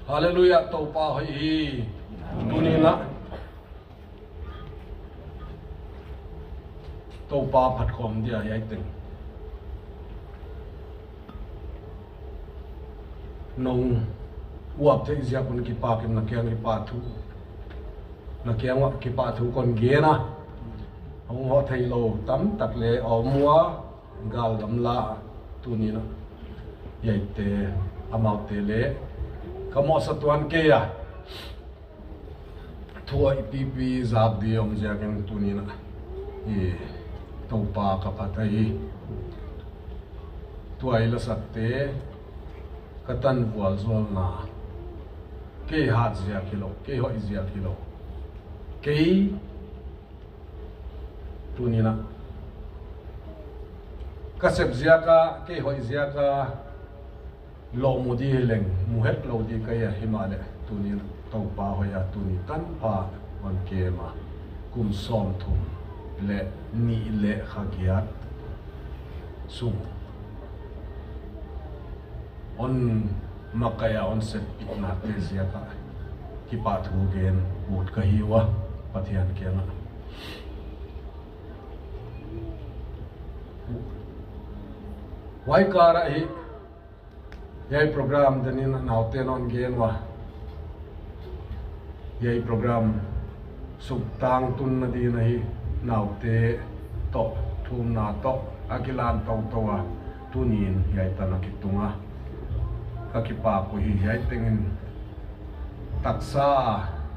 Hallelujah to pa hi tunina to pa phat khom dia yai teng nong uap te zia kun ki pa kim na kyang ki pa thu na kyang wa ki pa thu kon ge na hong ho thai lo tam tak le aw mua gal lam la tunina yai te amau te le kamo sa tuan ke ya thua ipipi zap diom jagen tunina e to pa ka patai tuai la sakte katan bual zol na ke hat zia kilo ke ho zia kilo ke tunina kasep zia ka ke ho zia ka lo mudi leng muhet lo di kaya himale tunin to pa hoya tuni tan pa on kema kum som thum le ni le khagiat sum on makaya on set pitna te zia ka ki pa thu gen mut ka hiwa pathian kena wai kara hi yai program danin naute non gen wa yai program suk tang tun na di nahi naute to thum na to akilan to to wa tunin yai tanakitunga kakipa ko hi yai tengin taksa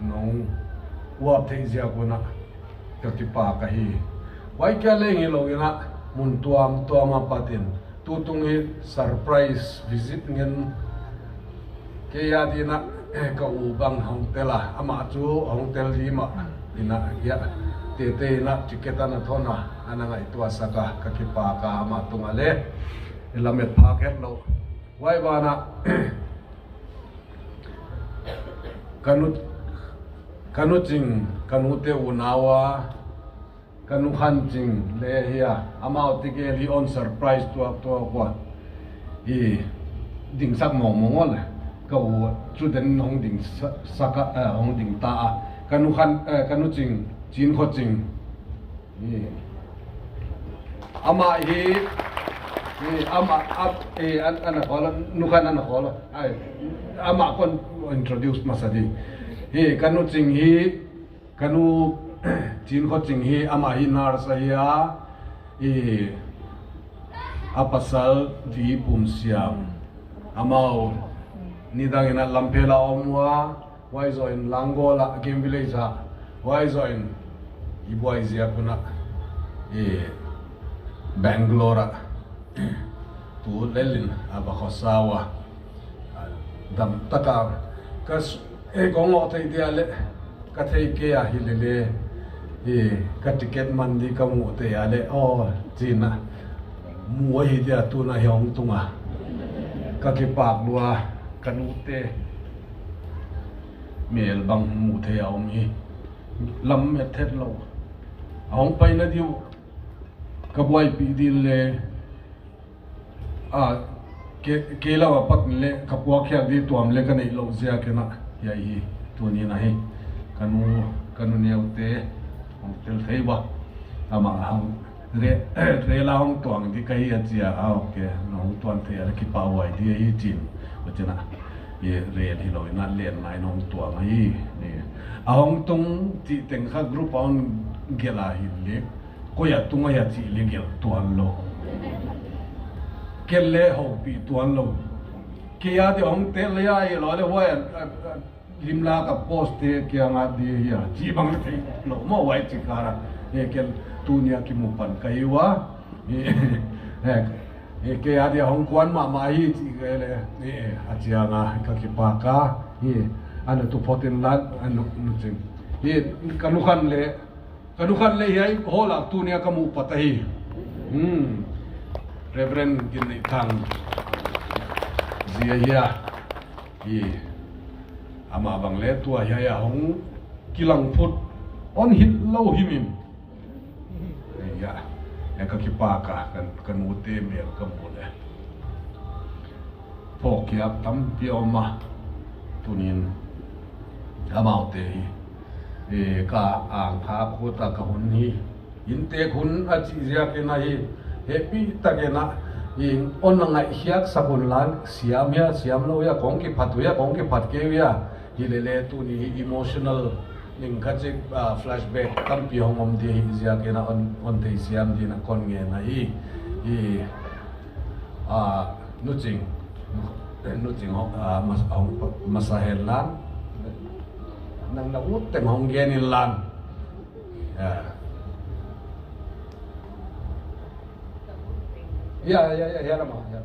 nong uap thei zia kuna kakipa ka hi wai kya lengi logina mun tuam patin tutungi surprise visit ngin ke ya dina ka ubang hongtela ama chu hongtel lima ina ya te na tiketa na thona ananga itwa saka kakipa ka ama tungale ilamet phaket lo wai bana kanut kanute unawa kanu khanjing le hia amau tige li on surprise to kwa i ding sak mongol ka u chu den hong ding saka hong ding ta kanu jing jin kho jing i ama hi ama ap ana khola nu khan ana khola ai ama kon introduce masadi hi kanu jing hi kanu tin kho ching hi ama hi nar sa hiya e apasal vi pum siam amao nidangina lampela omwa waizo in langola game village ha waizo in ibwai zia kuna e bangalore tu lelin abakhosawa dam taka kas e gongo thai diale ka thai ke a hilele ka ticket mandi ka mu te ale o china mu hi dia tu na hyong tunga ka ki pak lua kanute mel bang mu the aum hi lam me thet lo ong pai na diu ka boy pi dil le a ke la wa pat le ka po khya di tuam le ka nei lo zia ke na ya hi tu ni na hi kanu neute ong tel theiwa ama hang re la hong tuang di kai achia a okay nong tuan the ala ki pa wai di hi chin wachana ye re hi lo na len nai nong tuang hi ni a hong tung ti teng kha group on gela hi le ko ya tunga ya chi le gel tuan lo kelle ho pi tuan lo ke ya de hong te le ya i lo le wa limla ka post te kya nga di ya chi bang te lo mo wai chi kara e kel tunia ki mu pan kai wa e ke ya dia hong kwan ma hi chi ge le e a chia nga ka ki pa ka e ana tu potin lat anu nu ching e kanu khan le hi hola tunia ka mu patai reverend gin nei thang zia ya e ama bang le tua ya hong kilang phut on hit lo himim ya ka ki pa ka kan ute me ka mo le phok ya tam pi oma tunin amau te ka ang kha khota ka hun hi inte khun a chi zia ke na hi happy ta ke na in on ngai hiak sabun lan siam ya siam lo ya kong ki phat ya kong ki phat ke ya hi le tu ni emotional ning kha che flashback tam pi hong om de hi zia ke na on te siam di na kon nge na hi nu ching masahel lan nang na ut tem hong gen in lan ya lama ya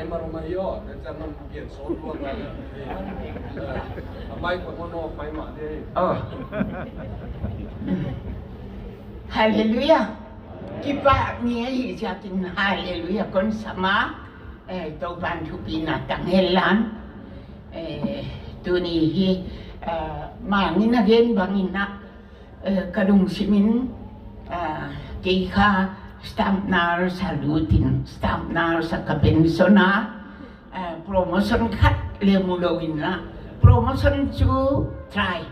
timer mà yo để cho nó kiện số luôn rồi máy của nó máy mà đi Hallelujah kita ni hi jatin hallelujah kon sama to ban thu pina tang helan tu ni hi mangin again bangina kadung simin kay ka stamp nar salutin stamp nar sa kapensona promotion kat lemulowin na promotion to try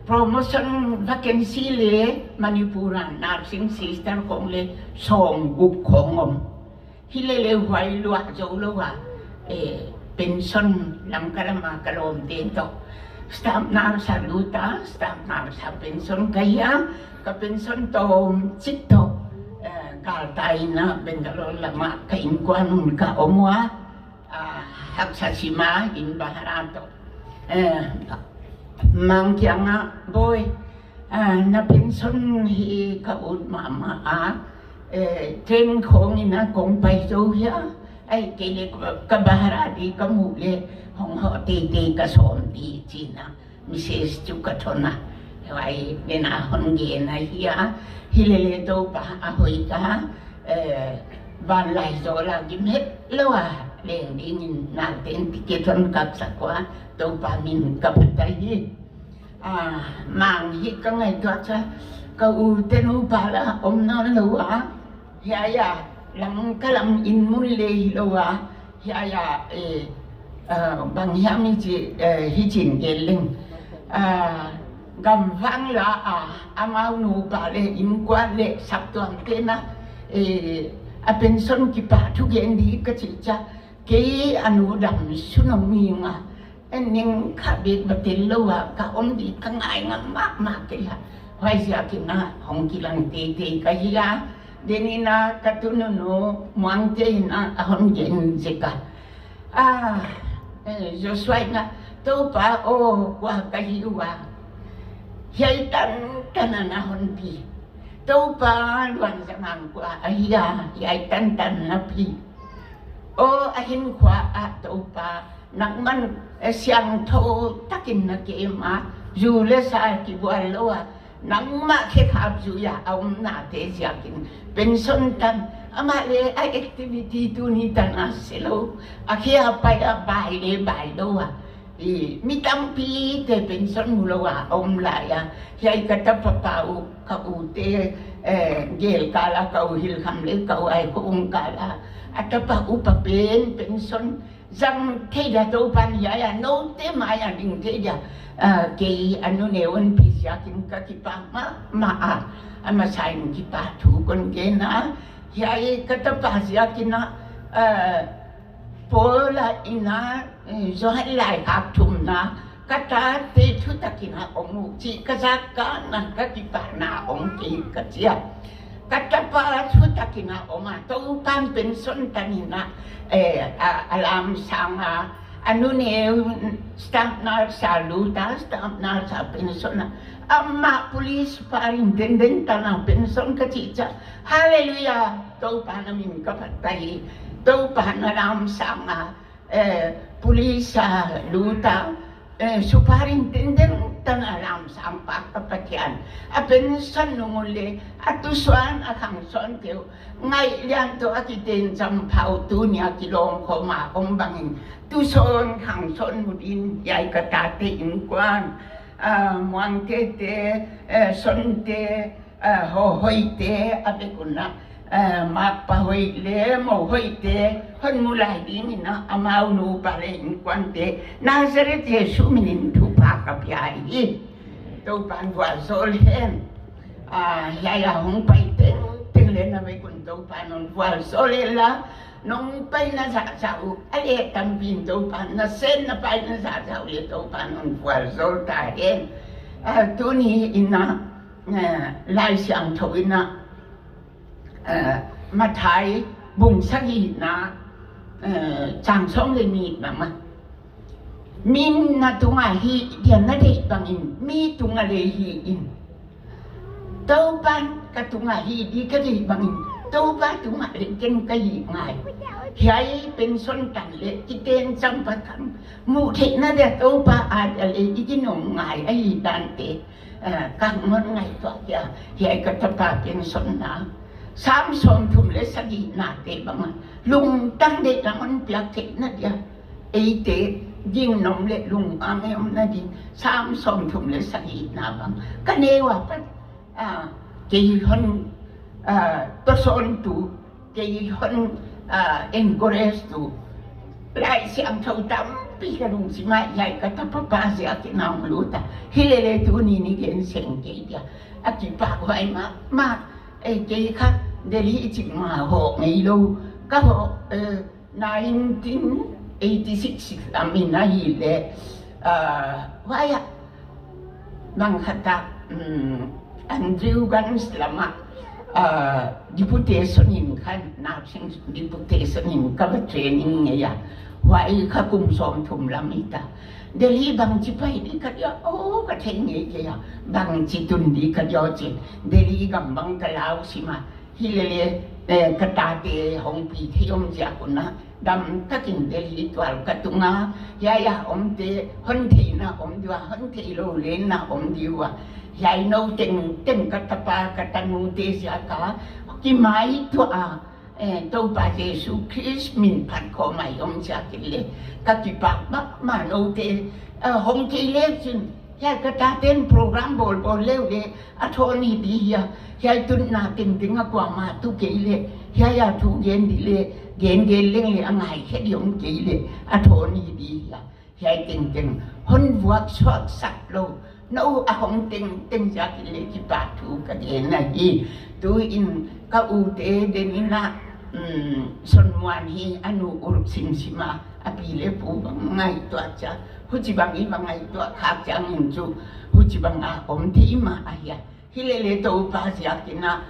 promotion vacancy le Manipuran nursing sister kong le song guk kongom hilele huay luwa jowlowa pension lang karama kalom dito stamp nar saluta stamp nar sa pension kaya ka pension to chito kaltay na bendalo lama kainkuan ka omwa haksasima in baharato mang kianga boy na pension hi kaud mama train khong ina kong pai zo ya ai kele ka bahara di kamule hong ho ti ka som di china Mrs. Chukatona wai bena hon ge na hiya hilele do pa ahoy ka van lai zo la gim het loa leng ding na ten tiketon kak sakwa do pa min kapatai mang hi ka ngai to cha ka u ten u pa la om na loa ya lang kalam in mun le loa ya bang hiam ji hi chin geleng gam vang la amau nu pa le in quan le sap tuang te na a pension ki pa thu gen di ka chi cha ke anu dam sunam mi nga ening kha be batil lo wa ka om di ka ngai nga ma ke la wai sia ki na hong ki lang te ka hiya denina ka tu no muang te na hong gen zeka jo swai na to pa o kwa ka hiwa Yai tan na hon pi to pa luan zaman kwa ahia yai tan na pi o ahin kwa to pa nakman siang tho takin na ke ma ju le sa ki bua lo nang ma ke khap ju ya om na te jakin pension tan ama le ai activity tu ni tan aselo akhia pa ya bai le bai do mi tampi te pension mulawa om la ya yai kata papau ka ute gel kala ka hil kham le ka ai ko kala atapa upa pension zang te da to pan ya no te ma ya ding te ya ke anu ne on pisya kim ka ki pa ma ama sain ki pa thu kon ke na yai kata pa sia kina pola ina zohan lai kap tum na kata te thutakina omu chi kazaka na kakipa na ongki katia kata pa thutakina oma to pan pension tanina alam sanga anu ne stamp na saluta stamp na sa pension amma police superintendent tanang pension kachicha hallelujah to panamin kapatay to panaram sanga police luta superintendent tanaram sampa kapatyan a pension nungule atusuan akang son teo ngay lian to atiten sampau tunya kilong koma ombangin tuson kang son mudin yay katate inkwan muang tete sonte hohoite abekuna mapahoile mohoite hon mulai din na amau nu pare inkwante Nazareth Yesu minin tupa kapyai to pan wa solhen yaya hong pai ten le na me kun to panon wa solela nong pai na sa sau ale tambin to pan na sen na pai na sa sau le to panon wa sol ta hen tu ni ina lai xiang thou inaมาไทยบุงสักีนะจางช่องเลยมีแบบมามินนาตุงอาฮีเดียนนาเด็กบางอินมีตุงอาเลฮีอินเต้าปันกับตุงอาฮีดีก็ดีบางอินเต้าปันตุงอาเลเจนก็ยีง่ายใหญ่เป็นส้นกันเลยกิเตนจำปะทังมูเทน่าเด็กเต้าปันอาจจะเลยกินงง่ายไอ้ดันเตกังมันไงตัวเดียใหญ่ก็จะปาเป็นส้นน้ำSamson tum le sagi na te bang lung tang de lang piak te na dia e te jing nom le lung ang em na din Samson tum le sagi na bang kanewa pat ke hon to son tu ke hon encourage tu lai siang thâu tam pi ka lung si mai yai ka ta pa pa sia ke nam luta hilele tu ni gen seng ke dia aki pa wai ma ke khác để lý chỉ mà họ ngày lâu các họ 1986 làm mình là gì để vậy à bằng kata Andrew Gans lama deputation in kan nursing deputation in cover training ya vậy các cùng xóm thùng làm ita để lý bằng chỉ phải đi cái đó cái thế này kìa bằng chỉ tuần đi cái đó chứ để lý cầm bằng cái lao xí mà hilele katate hong pi thiom ja kuna dam takin deli twal katunga ya om te hon thi na om dua hon thi lo le na om diwa yai no ten katapa katanu te sia ka ki mai to to pa Jesu Christ min phat ko mai om ja kile ka ki pa ma no te hong thi le chin ya kataten program bol leu le athoni di ya yai tun na ting akwa ma tu ke le ya thu gen di le gen leng le angai khe diom ke le athoni di ya yai ting hon vuak swak sak lo no a hong ting ja ki le ki pa thu ka gen na hi tu in ka u te de ni na son muan hi anu urup sim sima api le pu ngai to cha hu chi bang i bang ngai to khak chang in chu hu chi bang a om thi ma a ya hilele to pa sia kina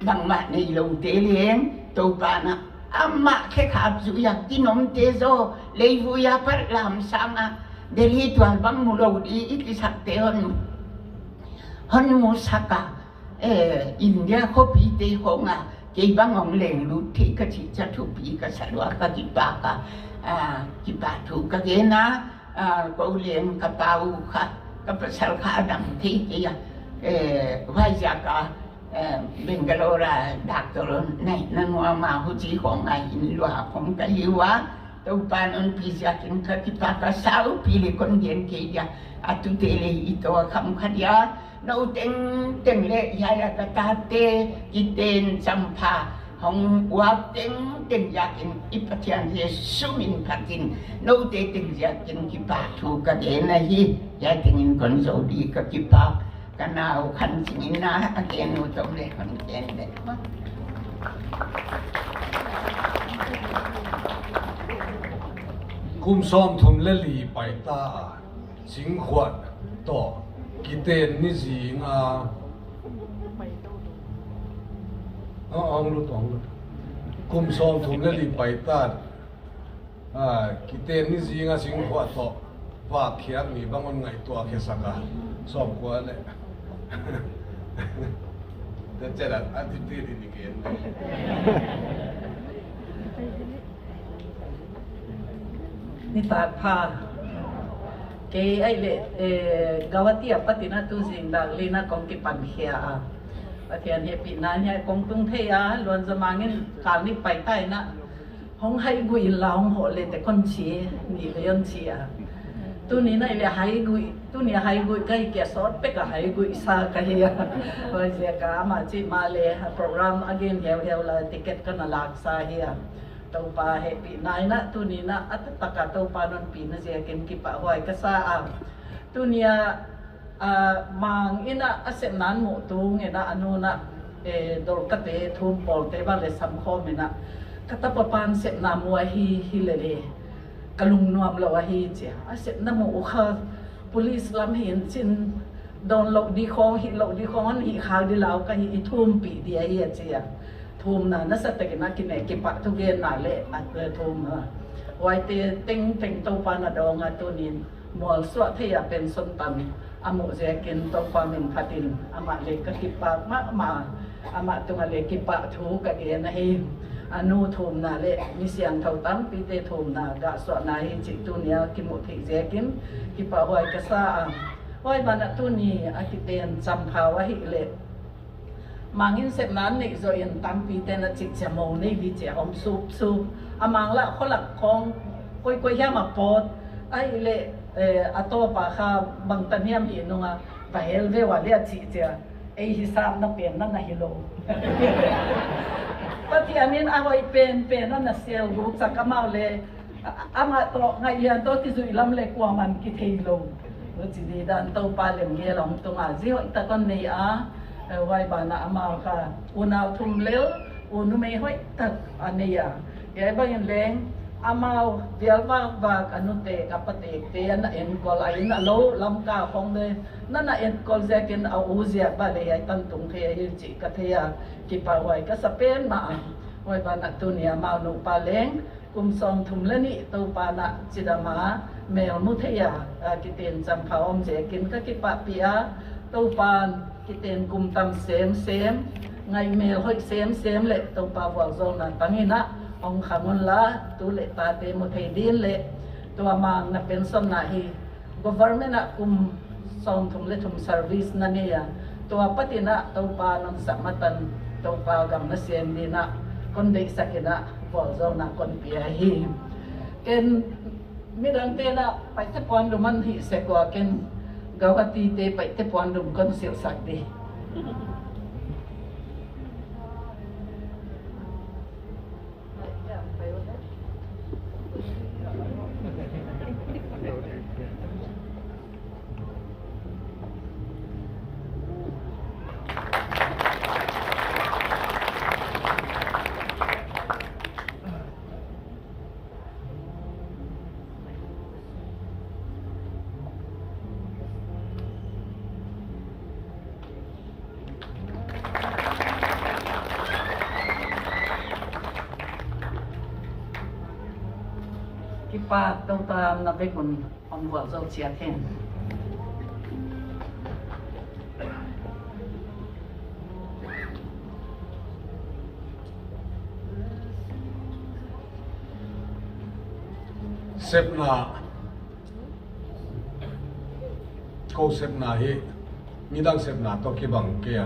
bang ma nei lo te len to pa na amma khe khap zu ya kinom te zo le vu ya par lam sanga de li twal bang mu lo di iki sak te hon mu saka India ko pi te ho nga ke bang ong leng lu thi ka chi cha thu pi ka salwa ka ki pa thu ka ge na ko leng ka pau kha ka pasal kha dang thi ke ya vai ja ka Bangalore doctor này năng hoa mà hỗ trợของngày loaของcái hiệu quả tàu pan on pizza kin ka kita ka sao pilih kongen ke dia atu tele itu kham khadia no teng le ya ka ta te iten sampha hong wa teng ya kin ipatian he sumin patin no te teng ya kin ki pa thu ka de na hi ya tingin kon so di ka ki pa kanau kan singin na again no tong le kon ken de กุมซ้อมทุมเลลีไปตาสิงขวัญต่อกิเตนนิสิงเอารู้ตองกุมซ้อมทุมเลลีไปตากิเตนนิสิงสิงขวัญต่อว่าเขียนมีบางวันไงตัวเขียสักซ้อมกว่าเลยแต่เจ้าอันที่ตีนี่เกณฑ์นี่ตาพาเกย์ไอเล่กาวตีปฏินาตุสิงดาลีน่ากองกิปันเขียปฏิอันเฮปีนั้นเนี่ยกองตุงเทียล้วนจะมาเงินการนี้ไปใต้นะห้องให้กุยลาวหัวเลยแต่คนเชียนี่เลยยันเชียตัวนี้นะเลยให้กุยตัวนี้ให้กุยใกล้เกี่ยสอดไปกับให้กุยซาใกล้ว่าเสียกามาจีมาเลยโปรแกรม again เหี่ยวๆเลยติเกตกันน่ะหลักซาเฮียtau pa happy nai na tu ni na at taka tau pa non pina siya ken kipa hoy kasaa tu niya mang ina asem nan mo tu ngena anu na dol kate thum pol te ba le sam kho me na kata pa pan sep na mo hi le kalung nuam lo hi che asem na mo kha police lam hin chin don lo di khong hi lo di khong hi kha di law ka hi thum pi dia hi cheทุมนะนั่นสัตย์กินนักกินเองกิปะทุเรียนหนาเละอัดทุมนะไว้เต็งตัวปานาดองอ่ะตัวนี้มัวสวดที่อยากเป็นส้นตันอามุเจกินตัวปามินพัดินอามาเล็กก็กิปะมาอามาตัวเล็กกิปะทูกับเอ็นนะฮิอนุทุมนะเละมีเสียงเท่าตั้งปีเตทุมนะกะสวดนายจิตตัวเนี้ยกิมุทิเจกินกิปะไว้กษาไว้บรรดาตัวนี้อากิเตนจำภาวะหิเละmangin sep nan ni zo in tampi te na chik chamo nei di che hom sup amang la kholak khong koi ya ma pot ai le ato pa kha bang taniam hi nunga pa helve wa le chi che ei hisab na pen na hi lo pati anin awai pen na na sel gu sakamau le ama to ngai lian to ti zui lam le kwa man ki thei lo chi di dan to pa lem ge long to nga ji hoi ta kon nei a wai bana amal ka unau thum lel unu me hoi tak ania ya ba yin leng amal dialwa ba anute kapate te na en kol ai na lo lam ka khong de na en kol zekin au uzia ba le ai tan tung the hi chi ka thea ki pa wai ka sapen ma wai bana tunia ma nu pa leng kum som thum le ni to pa na chidama mel mu thea ki ten cham pha om zekin ka ki pa pia to pan kiten kum tam sem ngai mel hoi sem le to pa wa zon na tangina ong khangon la tu le ta te mo thei din le to amang na pension na hi government na kum som thum le thum service na ne ya to patina to pa non samatan to pa gam na sem dina kon dei sakina wa zon na kon pia hi ken midang te na pa te pon do man hi se ko ken gawati te pa te pon dum kon sil sak di kipa tau tam na be kun on wa zo chia then sepna ko sepna hi midang sepna to ki bang ke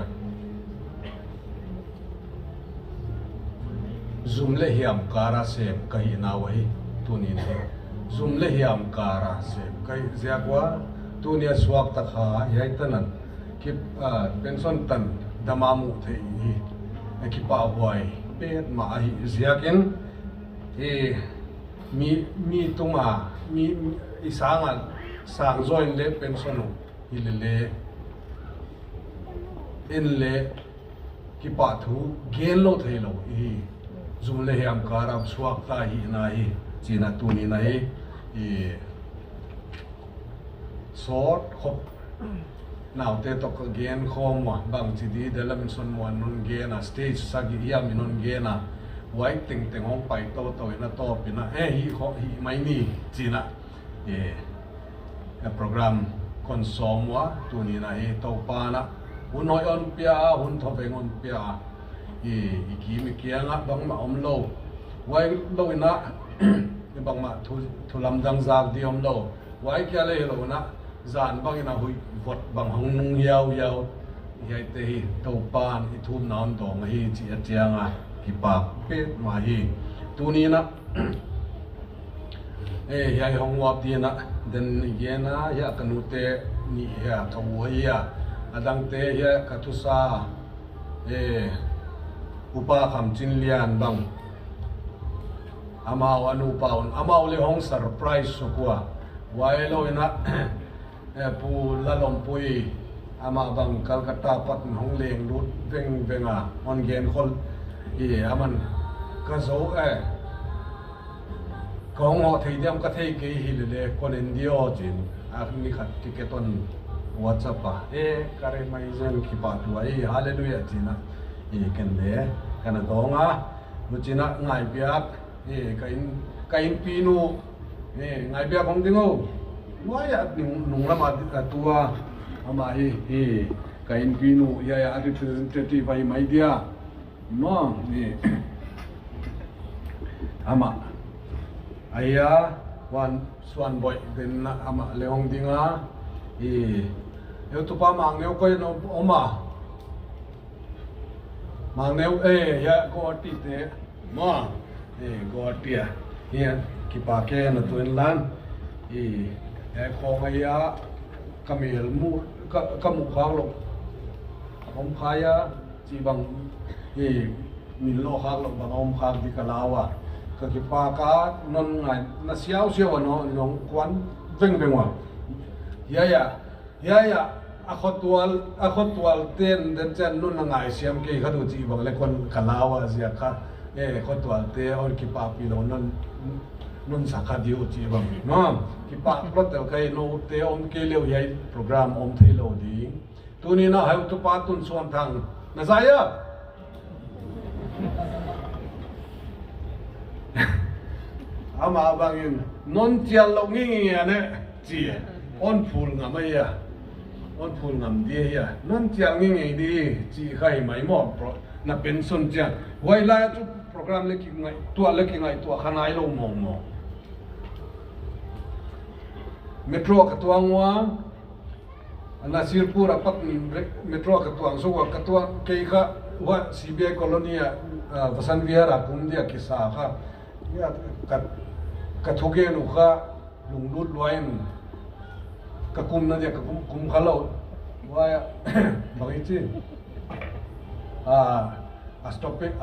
zoom le hiam kara sep kai na wahi tunin zoom le hiam kara sep kai zakwa tunia swak ta kha yai tanan ki pension tan damamu thei hi ki pa hoi pet ma hi ziakin e mi tunga mi isanga sang join le pension hilele in le ki pa thu gen lo thei lo hi zum le hiam karam swak ta hi na hi china tu ni na hi sort khop nào te to gen khom wa bang chi di dalam son mon nun gen a stage sagi ya minun gen a wai ting ting hong pai to na to pina hi kho hi mai ni china program konsom wa tu ni na hi to pa na hun hoi on pia hun tho veng on pia ki mi kia nga bang ma om lo wai lo na bang ma thu lam dang zak di om lo wai kia le lo na zan bang ina hui vot bang hong nung yau yai te hi to pan i thum nam dong hi chi atianga ki pa pe ma hi tu ni na yai hong wa ti na den ye na ya kanute ni ya ka wo ya adang te ya ka tu sa upa kham chin lian bang amao anu paun amao le hong surprise so kwa wai lo ina pu la lom pui ama bang Calcutta pat hong leng lut venga on gen khol aman ka zo kong ho thei diam ka thei ke hi le kon indio jin a ni khat tiketon WhatsApp kare mai zen ki pa tu ai hallelujah jina ken le kana donga nu china ngai biak kain pinu ngai biak hong dingo waya nung lama tua ama kain pinu ya representative vai mai dia no ama aya wan swan boy den ama leong dinga eu tu pa mang neu ko no oma mang neu ya ko ti te ma go tia hian ki pa ke na tuin lan khong aya kamel mu ka mu khang lo om khaya chi bang min lo khang lo bang om khang di kalawa ka ki pa ka non ngai na siao siao no nong kwan veng veng wa ya a khotwal ten den chen nun ngai siam ke khadu chi bang le kon kalawa zia kha khotwal te on ki pa pi lo nun sakha diu chi bang no ki pa protel kai no te om ke leu yai program om thei lo di tu ni na hai tu pa tun suam thang na saya ama bangin non tial lo ngi ne chi on phul ngam ya on phul ngam di ya non tial ngi di chi khai mai mo pro na pension jan wai la tu program le ki ngai tua khanai lo mong mo metro ka tuangwa Nasirpur apat metro ka tuang so ka tuang ke kha wa CBI colonia Vasan Vihara kumdia kisa kha ya ka thoge nu kha lunglut loin ka kum na dia ka kum khalo wa bagi chi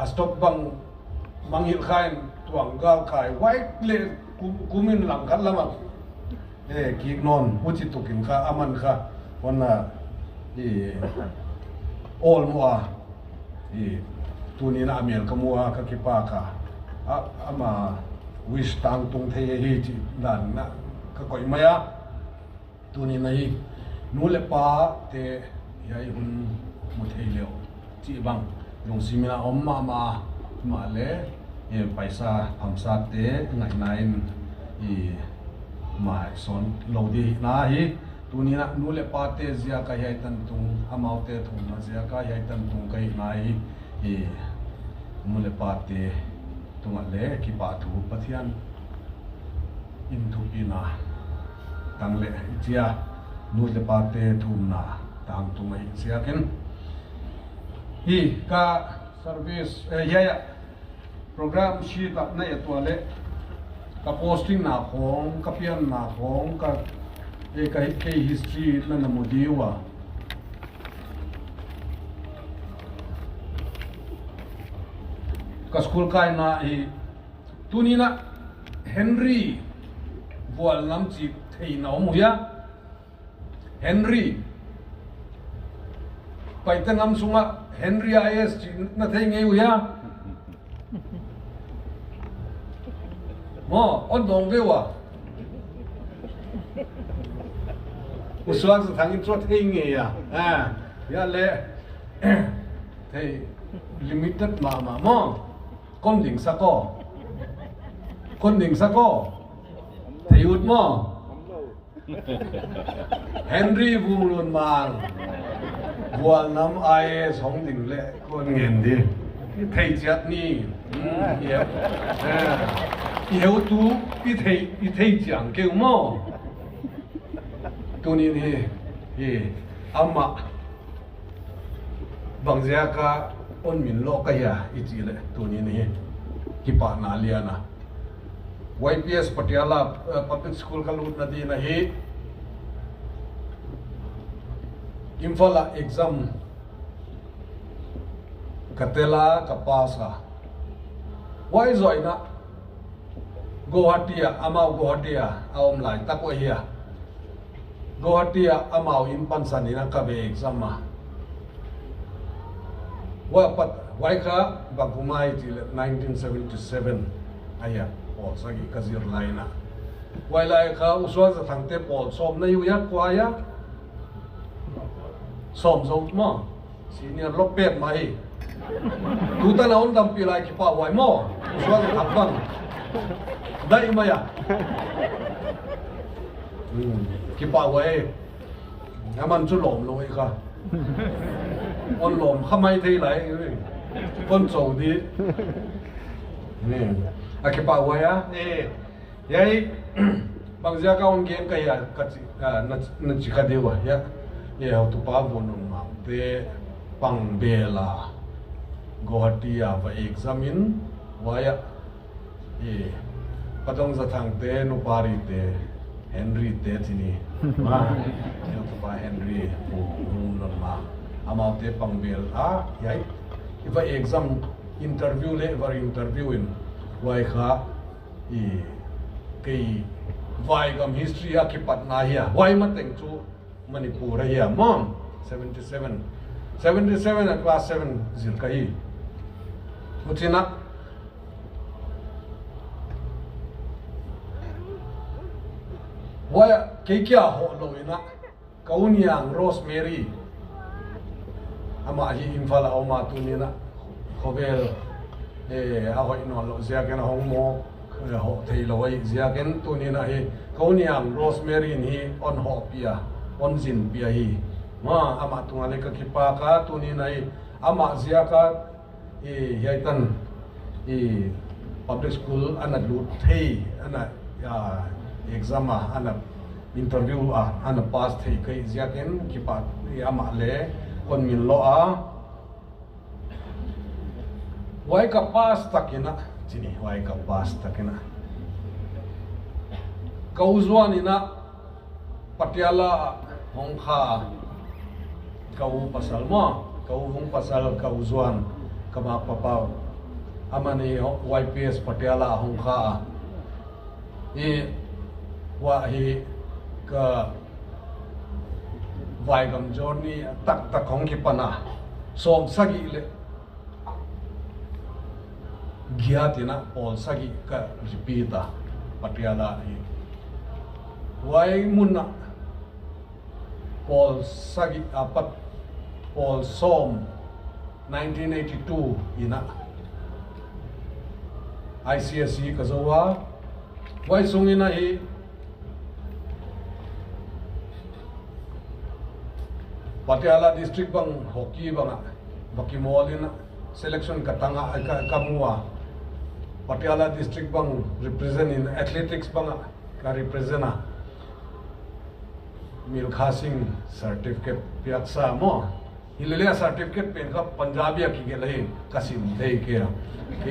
stop bang mangil khain tuang gal khai white le kumin lang khat lama ki non uchi tukin kha aman kha wana all moa tuni na amel kamua ka kipa ka ama wish tang tung thei hi chi dan na ka koi maya tuni nai nu le pa te yai hun mu thei leo chi bang long simina omma ma le paisa phamsa te ngai nain mai son lo di na hi tuni na nu le pa te zia ka yai tan tung amau te thum na zia ka yai tan tung kai nai nu le pa te tung le ki pa thu pathian in thu ina tang le chia nu le pa te thum na tang tung mai zia ken hi ka service ya program sheet up na ya le ka posting na khong ka pian na khong ka ka history na namudiwa ka school kai na tuni na Henry bual lam chi thei na mu ya Henry paitangam sunga Henry IS chi na thei ngei u ya mo on dong vewa uswag sa thangin trot hingi ya ya le thei limited ma mo kon ding sa ko thei ut mo Henry Vumlun Mang Bual Nam Ai Song Ding Le Con Nghen Đi Thầy Chiat Ni Yêu Tu I Thầy Chiang Kêu Mo Tu Ni Hi Amma Bang Zia Ka On Min Lo Ka Ya I Chi Le Tu Ni Hi Pa Na Liana YPS Patiala Public School Kalut na di na hi Imphala exam katela kapasa why zoina Guwahati amau Guwahati aom lai takwa hiya Guwahati amau in pansanina kabe exam ma wa pat why ka bagumai til 1977 aya Paul sagi kazir laina why lai ka uswa za thangte Paul som na yu ya kwa ya som zong mo senior lopet mai tu ta na on dam pi lai ki pa wai mo uswa za thang bang dai ma ya ki pa wai ngaman chu lom loi ka on lom khamai thei lai con chou di ni aki pa waya yai bang zia ka on game ka ya ka na chi ka dewa ya ya tu pa vonun ma te pang bela Guwahati va examine waya padong za thang te no pari te Henry te tini ma ya tu pa Henry vonun ma amau te pang bel yai iba exam interview le var interviewin wai kha cái vai gam history ki patna hiya wai ma teng chu Manipur hiya mom 77 at class 7 zil kai mutina wai ke kya ho loina kauniang Rosemary ama hi infala oma tunina khovel ahoi no lo zia ken hong mo ho thei loi zia ken tunina hi kauniang Rosemary ni on ho pia on zin pia hi ma ama tungale ka kipa ka tunina hi ama zia ka yaitan public school ana lut thei ana exam ana interview ana pass thei kai zia ken kipa ama le kon min lo wai ka pass takina chini wai ka pass takina kauzwan ina Patiala hongkha kau pasal mo kau hong pasal kauzwan kama papaw amani YPS Patiala hongkha wa hi ka vai gam journey tak hong ki pana som sagi le giatina Paul sagi ka repeata Patiala hi wai munna Paul sagi apat Paul som 1982 ina ICSE kazawa wai sungina hi Patiala district bang hockey banga bakimolina selection katanga kamua Patiala district bang represent in athletics banga ka represent Milkha Singh certificate piaksa mo hilele certificate pen ka Punjabi ki gelai kasim dei ke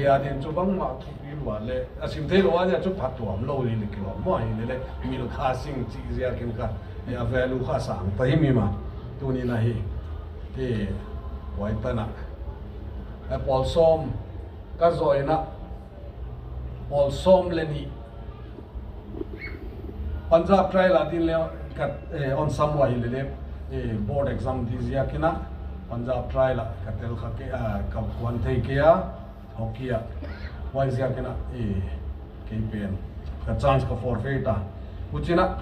adin chu bang ma thupi wale asim dei lo ja chu phatwam lo li ke mo hilele Milkha Singh chi zia ken ka ya value kha sang tai mi ma tuni na hi wai pana Paul som ka zoina Paul som leni Punjab trial adin le on samwa hilele board exam dizia kina Punjab trial katel khake ka kwan thei ke hokia wai zia kina ke pen ka chance ka forfeit uchina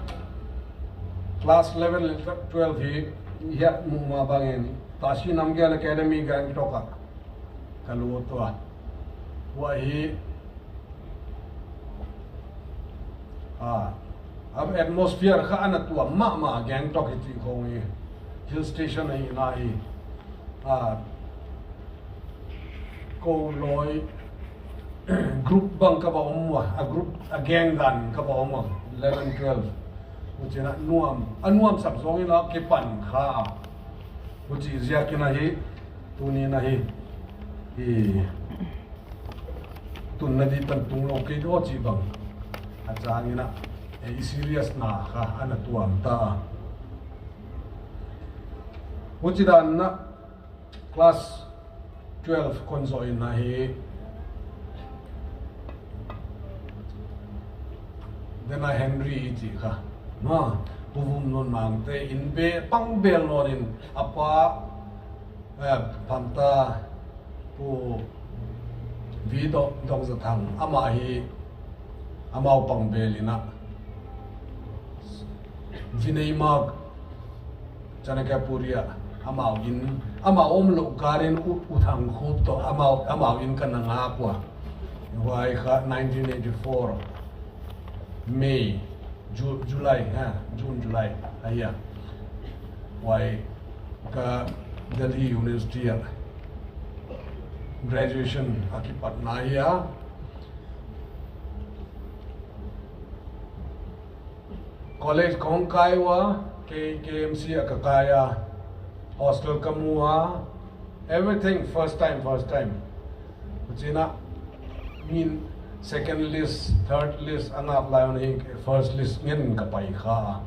class 11 12 hi ya mu ma bangin tashi namgyal academy gang toka kalu to wa hi अब एटमॉस्फेयर का अन तो मा गैंगटॉक इति खोंगी hill station है ना ही को लोय ग्रुप बंग का बाउम ग्रुप गैंग गन का बाउम 11 12 उचिना अनुआम सब जोंगी ना के पन खा उची जिया के नहीं तूनी नहीं तुन नदी तन तुम लोग के दो ची बंग ajangi na serious na ka ana tuam ta uchidan na class 12 konzoi na hi dena Henry iti ka ma puvum non mangte in be pang bel norin apa pamta pu video dong za thang ama hi amau pang belina vinay mag Chanakyapuria amau omlo garin uthang khub to amau in kananga kwa wai kha 1984 May July June July aya wai ka Delhi University graduation akipat naya college kong kaiwa KMC akakaya hostel kamua everything first time kuchina min second list third list anga apply on first list ngin kapai kha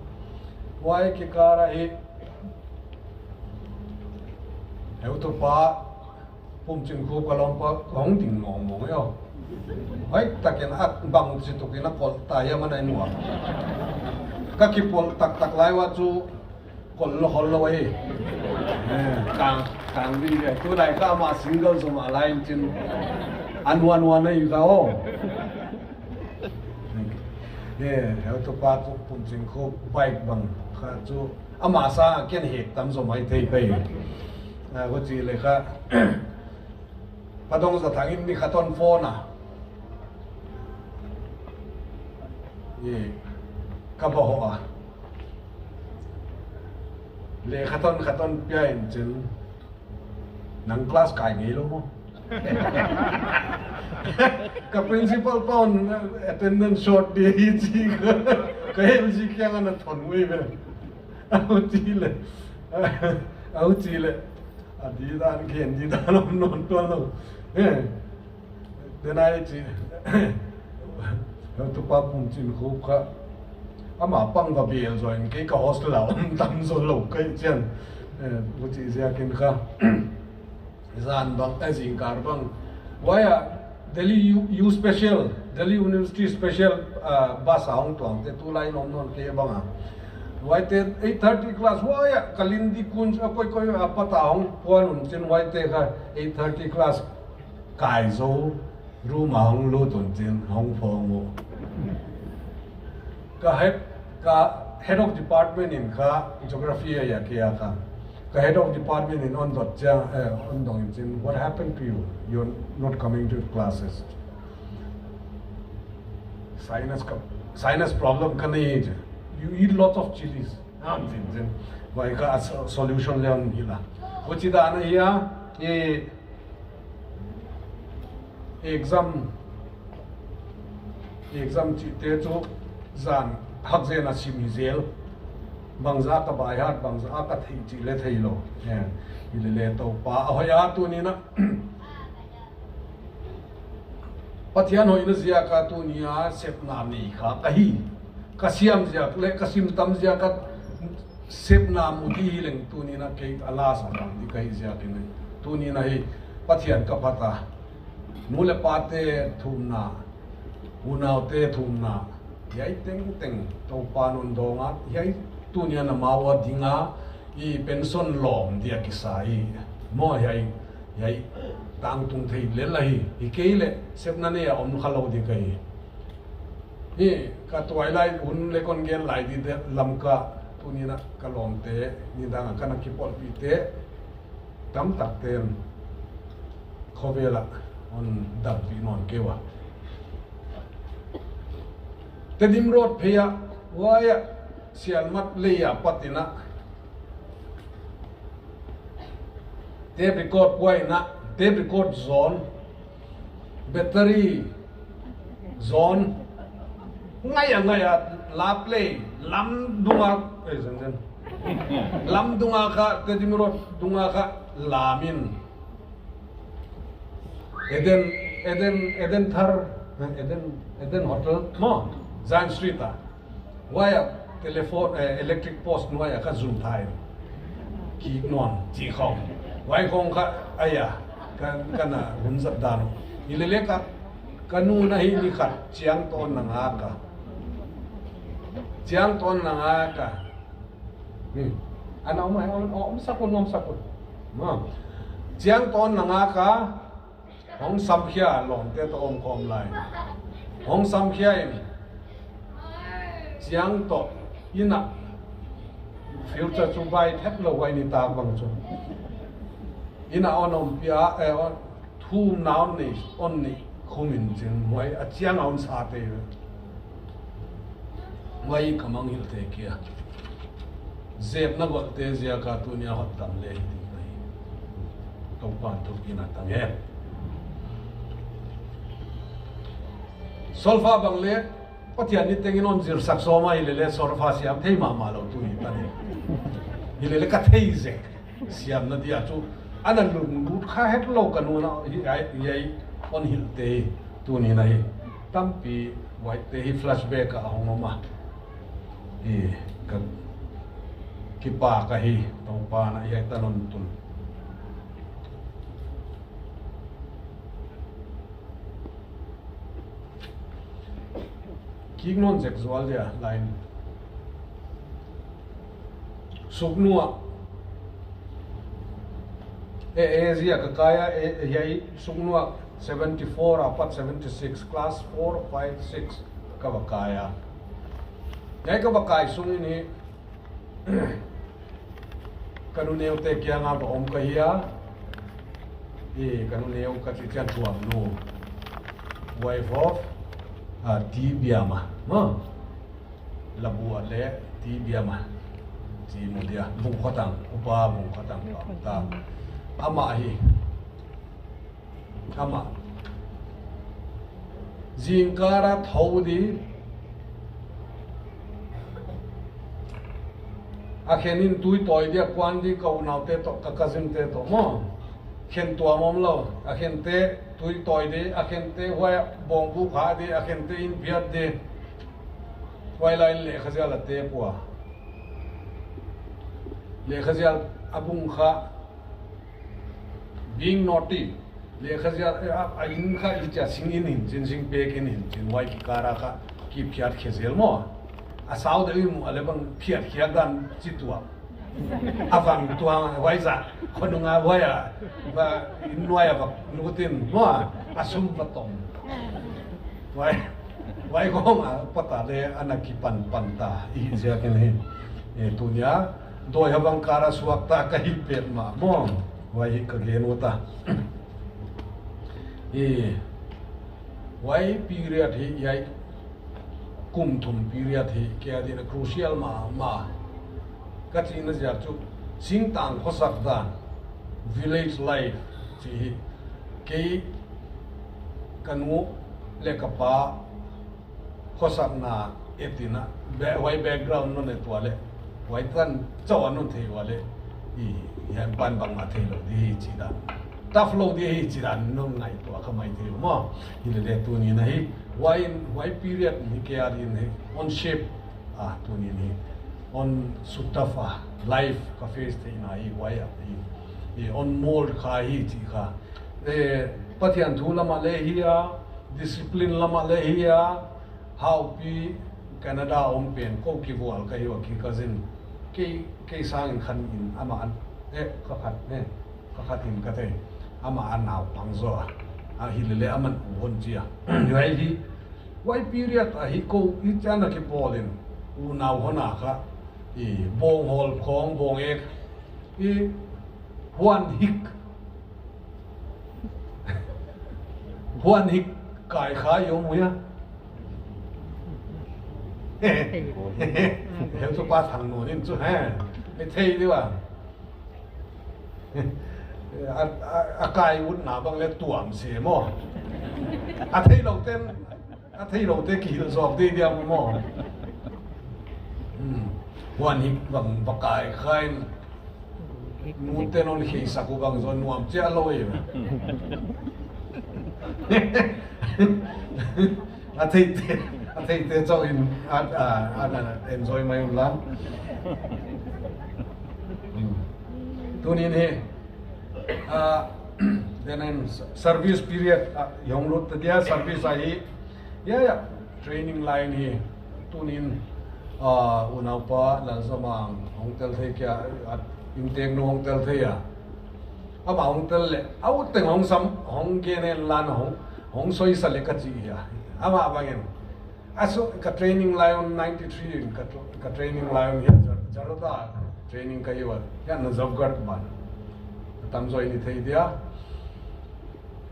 why ki kara hi heu to pa pum chin khu kalom pa hong ding ngong mong yo hoi taken at bang chi to kina kol ta ya manai nuwa các kịp buộc tắc lái qua chú còn lo hol lo ấy càng đi đấy tôi này các mà single rồi mà lại trên ăn này sao theo tôi qua tôi cũng chính có bike bằng khá chú mà sao cái này tầm rồi mấy thấy cái có gìเลยค่ะpadong sa thangin ni khaton phone kaboho le khaton piain chin nang class kai ngi lo mo ka principal pon attendance short de hi chi ka hem chi kya na thon wi be au chi le adi dan khen ji dan non to lo denai chi tu pa pum chin khu kha ama pang ga bel rồi cái hostel là tam rồi lâu cái chuyện vụ chỉ ra kinh kha gian bằng cái gì cả bằng why Delhi U special Delhi University special bus hong tuang te tu lai nom non ke bang why te 8:30 class why kalindi kun koi apata hong pon chen why te kha 8:30 class kai zo room hong lo ton chen hong phong mo ka head of department in geography ya kia ka head of department in on dong in what happened to you? You're not coming to classes. Sinus problem ka nahi you eat lots of chilies why ka solution leon hila kuchi da na ya exam chi te chu zan hak zena sim zel bangza ka bayat bangza ka thei chi le thei lo le to pa hoya tu ni na pathian hoi na zia ka tu ni a sep na ni kha kahi kasiam zia le kasim tam zia ka sep na mu di leng tu ni na ke ala sa ram di kai zia ke ni tu ni na hi pathian ka pata mule pate thumna unaute thumna yai teng to panon donga yai tunia na mawa dinga I pension lom dia kisai mo yai tang tung thei le lai I keile sepna ne om khalo di kai I ka twilight un le kon gen lai di lamka tu ni na kalom te ni dang kana ki pol pi te tam tak ten khovela on dab pi non kewa te dim rot pheya waya sial mat leya patina tape record wai na tape record zone battery zone ngay la play lam dunga zen lam dunga ka te dim rot dunga ka lamin eden thar eden hotel mo Zion Street ta waya telephone electric post waya ka zoom thai ki non ji khong wai khong ka aya kana hun zat dan ilele ka kanu na hi ni khat chiang ton na nga ka chiang ton na nga ka ana mai om sakun ma chiang ton na nga ka hong sam khia lom te to om kom lai hong sam khia in chiang to ina future chu bai thep lo wai ni ta bang chu ina onom pia on thu naun ni on ni khumin chen moi a chiang on sa te mai kamang hil te kia zep na got te zia ka tu nia hot tam le ti mai to pan tu ina tang he solfa bang le pathian ni tengin on zir sak so ma ile le sorfa siam thei ma lo tu ni ta ni ile le ka thei ze siam na dia chu anan lu kha het lo kanu na ai on hil te tu ni nai tampi wai te hi flashback a hong ma ka ki pa ka hi to pa na ai tanon tun ki non sexual dia line suknua zia ka kaya yai suknua 74 apat 76 class 4 5 6 ka bakaya yai ka bakai sung ni kanu neu te kya nga ba om ka hiya kanu neu ka chi chan chuam no wife of ti biama ma labu ale ti biama ti mo dia bung khotang upa bung khotang ta ama hi ama jingkara thaudi akhenin tui toy dia kwan di kau naute to kakazin te to mo khen tua mom lo akhen te tui toy de akhen te wa bong bu kha de akhen te in biat de wai lai le khazia la te puwa le khazia abung kha being naughty le khazia a in kha i cha sing in jin sing pe kin in jin wai ki kara kha ki phiat khezel mo a sau de mu ale bang phiat khia dan chi tua avang tua wai za khonunga waya ba in waya ba nutin mo asum patong wai ko ma pata le anaki pan ta i sia ken he tunya doi habang kara suak ta ka hi pet ma mo wai ka genu ta wai period hi yai kum thum period hi kya din crucial ma ka chi na ja chu sing tang khosak dan village life chi ke kanu le ka pa khosak na etina wai background no ne toale wai tan chaw non the wale yan ban bang ma the lo di chi da tough lo di chi da no ngai to ka mai the mo ile le tu ni na hi why period ni ke ari ne on shape tu ni ni on sutafa life ka face te na hi why on mold kha hi chi kha pathian thu lama le hiya discipline lama le hiya how pi Canada om pen ko ki wal ka hi wa ki cousin ke sang khan in ama an ka khat in ka te ama an naw pangzo a hi le aman won chia yai hi wai period a hi ko i chana ki polin u naw hona kha bong hol khong bong ek huan hik kai kha yo muya hem su pa thang no nin chu ha me thei di wa a kai ut na bang le tuam se mo a thei lo te ki lo sok di dia mo huan hik bang bakai khain nu te non hi saku bang zon nuam che lo e a thei te cho in enjoy my own land tunin he then service period yong lut dia service ai ya training line he tunin unau pa lan samang hongtel thei kya inteng no hongtel thei aba hongtel le au teng hong sam hong ge ne lan hong soi sa le ka chi ya ama bangen aso ka training line 93 ka training line ya jarada training ka yewa ya na zabgar ban tam zoi ni thei dia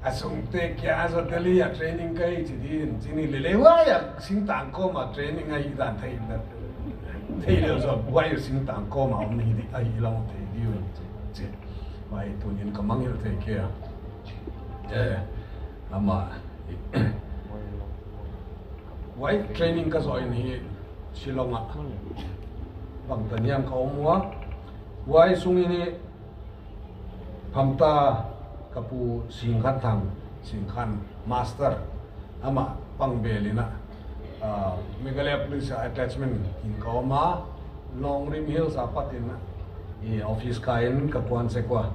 asung te kya zo deli ya training kai chi din chini le le wa ya sing tang ko ma training ai dan thei na thei le zo wa ya sing tang ko ma om ni di ai long thei di wen che mai tu nin ka mang yo thei kya ama wai training ka zo ni Shillong bang tanyam ka omwa wai sungi ni phamta kapu singkhan thang singkhan master ama pangbelina Meghalaya police attachment in Kauma Long Rim Hills apatina office kain kapuan sekwa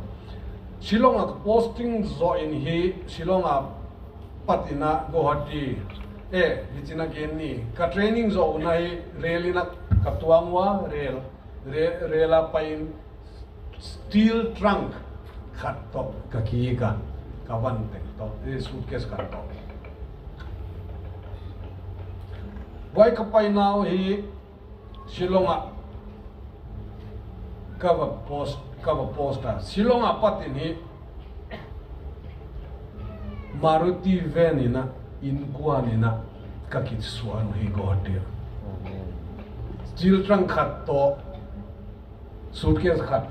Shillong posting zo in hi Shillong patina Guwahati vicina kenni ka training zo unai relina katuangwa rela pain steel trunk khat top kaki ka kawan te top suitcase ka top wai ka pai now hi Shillonga cover poster Shillonga patin hi Maruti van ina in kuanina kakit suan hi Guwahati steel trunk khat to suitcase khat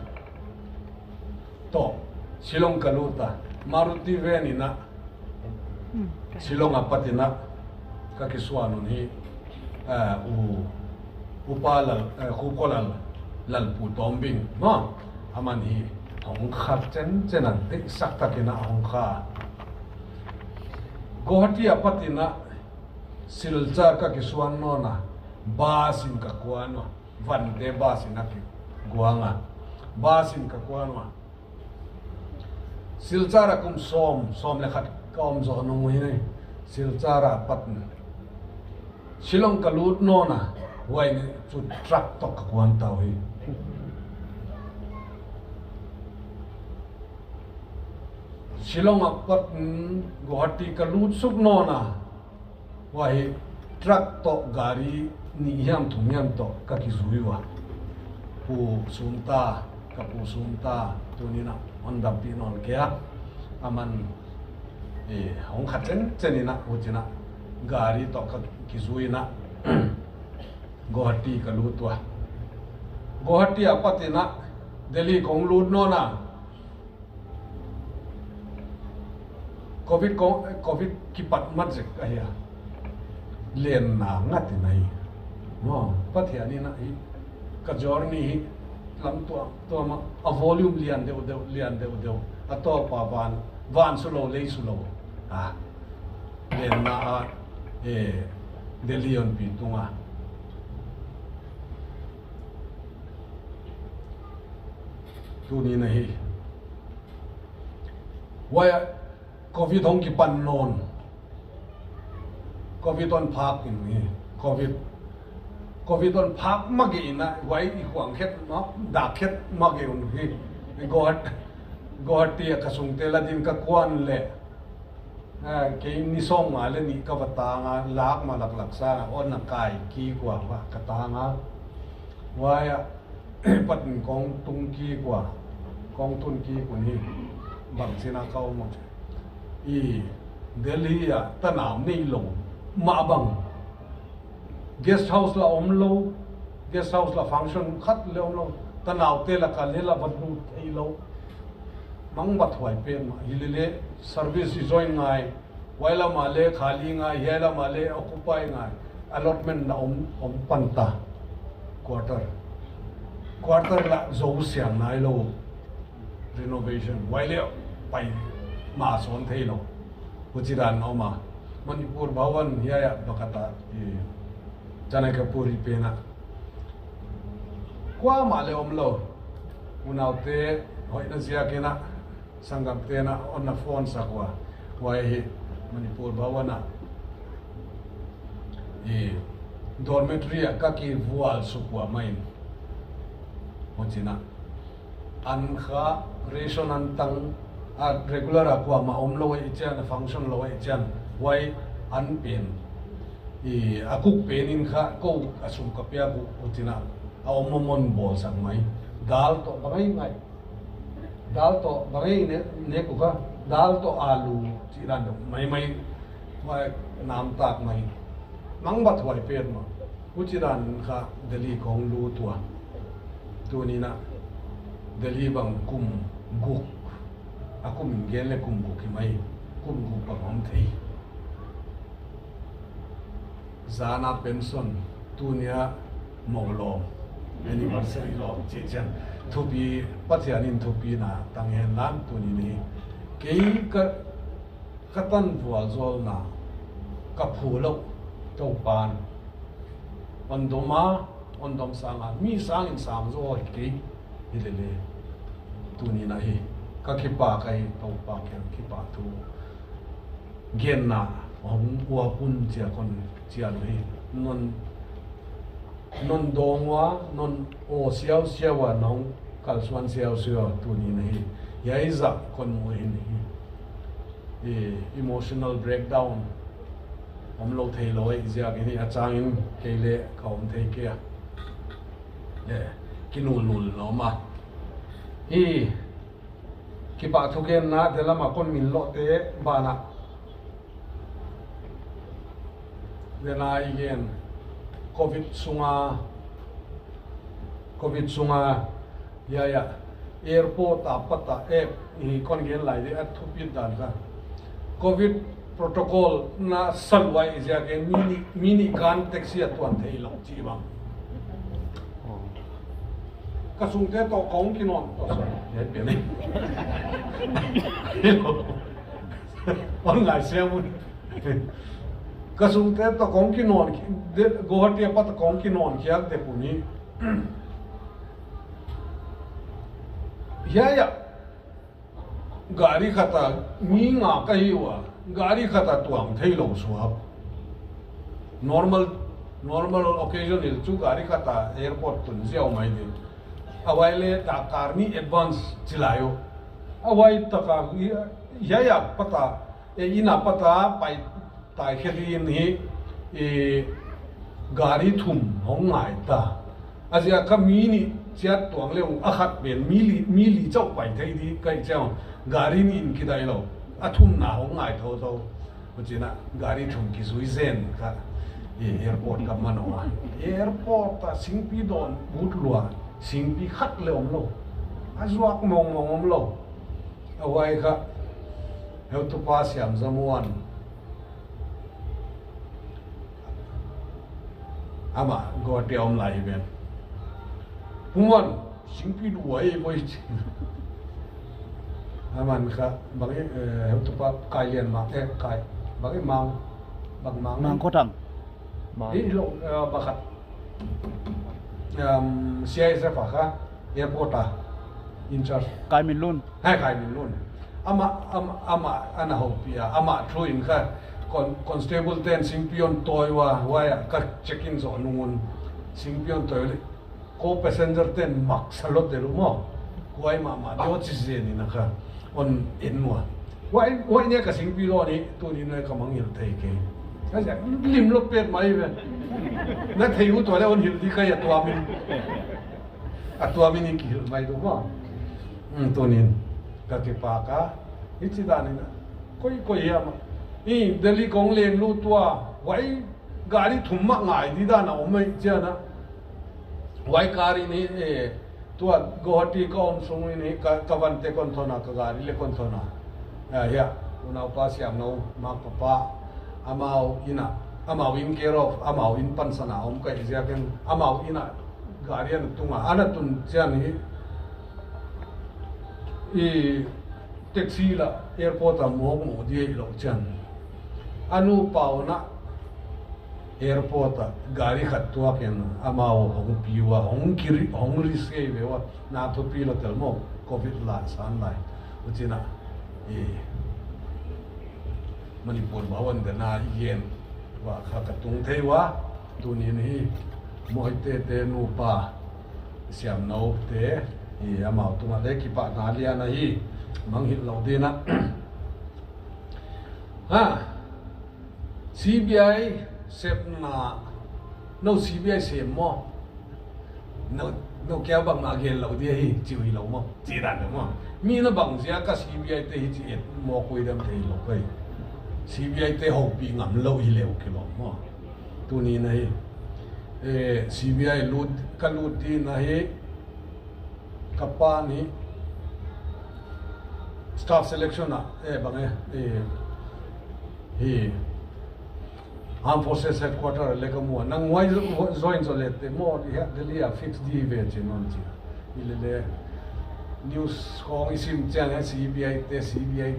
to Shillong kaluta Maruti van ina Shillong apatina kakisuanon hi upalal kukolal lalpu tombing no aman hi hong khat chenan tik saktakina hong kha Guwahati apatina Silchar kakisuan no na basin kakuano vande basin aki guanga basin kakuano Silchar akum som lekhat kaum zo nong hi Silchar patna Shillong kalut no na wai ni chu truck to kakuan tau hi Shillong apat Guwahati kalut suk no na wai truck to gari ni yam thum yam to kakizuiwa pu sumta kapu sumta tunina onda pinon kya aman hong khaten chenina uchina gari to kakizuina Guwahati kalutwa Guwahati apatina Delhi konglut no na covid kipat majek aya len na ngati nai no pathiani na hi ka journey hi lam to ma a volume lian de ato pa van sulo le sulo len na Delhi on pi tunga tuni na hi waya covid hong ki pan non covid on phak ni covid on phak magi na wai i huang khet no da khet magi un hi Guwahati ka sungte la din ka kwan le ke ni song ma le ni ka bata nga lak ma lak sa on na kai ki kwa wa ka ta nga wai pat kong tung ki kwa kong tun ki kun hi bang sina kau mo i Delhi ya tanam nei lo ma bang guest house la lo guest house la function khat le lo tanaw te la ka le la vadu ei lo mang bat hoi pen ma hilele service join ngai waila ma le khali ngai hela ma le occupy ngai allotment na panta quarter la zo siang nai lo renovation waile pai ma son thei lo uchiran oma Manipur Bhavan hiya bakata Janakapuri pena kwa male omlo unaute hoina sia kena sangam tena onna phone sakwa wai Manipur Bhavana dormitory ka ki wall sukwa main ochina ankha ration antang regular akwa ma omlo wai chan function lo wai chan wai an pen akuk penin kha ko asum kapya ku utina awmomon bol sang mai dal to bagai ne ku ka dal to alu chiran mai wa nam tak mai mang bat hoi pen ma uchiran kha Delhi kong lu tua tu ni na Delhi bang kum guk akum ngel le kum guk mai kum guk pa hom thei Zana pension tunia molo anniversary lo chechen thupi pathianin thupi na tanghen lam tuni ni kei ka katan bual zol na ka phulo to pan ondom sanga mi sang in sam zo ke hilele tuni na hi ka khipa kai to pa ke khipa tu gen na hom wa pun chia kon chia lui non dongwa non o xiao wa nong kal suan xiao tu ni nei yai za kon mo hin emotional breakdown om lo thei loi zia ki ni achangin keile kaum thei ke kinul no ma ki pa thu gen na de lama kon min lo te bana dena igen covid sunga ya airport apata kon gen lai de thupi dan ka covid protocol na salwai ja ge mini kan taxi atwan thei lo chi bang ka sung te to kong kinon to so ye pe nei online semun ka sung te to kong kinon de gohati apat kong kinon kyak te puni ya gari khata mi nga ka hiwa gari khata tuam thei lo suap normal occasion il chu gari khata airport tun jiao mai de awaile ta karni advance chilayo awai taka ya pata ina pata pai tai khedi ni gari thum hong ngai ta azia ka mi ni chat tuang le akhat ben mi chau pai thei di kai chang gari ni in kidai lo athum na hong ngai tho uchina gari thum ki sui zen ka airport ka manoa airport ta singpi don but lua singpi khat le om lo azuak mong om lo awai ka heu tu pa siam zamuan ama go te om lai ben puan singpi duai boy aman ka bagi heu tu pa kailen ma kai bagi mang ko tang lo bakat CISF ka airport in charge kai min lun kai min lun ama ana hopia ama truin ka constable ten singpion toiwa waya ka check in zo nungun singpion toy ko passenger ten mak salot de mo wai ma do chi ze ni na ka on inwa wai ne ka singpi lo ni tu ni na ka mang yel thai ke cái gì lim lốp bẹt mấy vậy nó thấy u tuổi là ôn hiểu đi cái tua mình kêu mấy đúng không tôi nhìn cái pa cả ít gì đó này coi hiểm ý Delhi công lên lu tua vậy gari thùng mắc ngài đi đó nào mấy chưa na vậy gari này tua Guwahati con sung ini kawan te kon thona ka gari le kon thona ya unau pa siam no ma papa amau ina amau in care of amau in pansana kai jaken amau ina gari an tunga ana tun chani i taxi la airport a mo di lo chan anu pauna airport gari khatwa ken amao hong piwa hong kiri hong riske bewa na to pilo telmo covid la san lai uchina Manipur bhawan de na yen wa kha ka tung thewa tuni ni moi te nu pa siam no te amao tunga le ki pa na lia na hi mang hit lo de na ha CBI sếp na no CBI sếp mo no kéo bằng mà ghen lâu đi hi chịu hi lâu mo chỉ đàn được mo mi nó bằng gì cả CBI te hi chỉ mo quay đam te lâu quay CBI te hậu bị ngắm lâu hi lâu kilo mo tu ni này CBI lút cái lút đi này kapa ni staff selection à bằng hi Armed Forces Headquarters le kamu nang wai join so le te mo Delhi a fix di ve chenon chi ile news khong isim chang CBI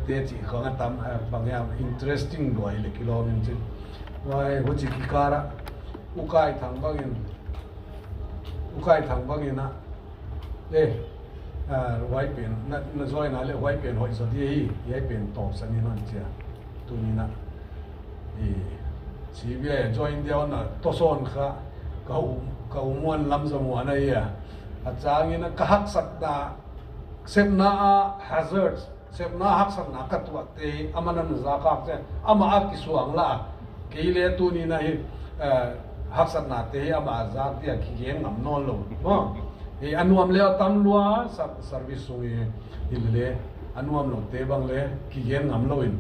te chi khong tam bang ya interesting loi le kilo min chi wai ho chi ki kara ukai thang bangin na le wai pen na join na le wai pen hoi so di hi pen top sani non chi tu ni na CBI join dia na toson kha kau muan lam zamu anai ya achang ina kahak sakta sepna hazards sepna hak sakna katwa te amanan zakak te ama akisuang la keile tu ni na hi hak sakna te ama zak dia khigeng ngam non lo ha e anuam le tam lua service sui hilele anuam lo te bang le khigeng ngam lo in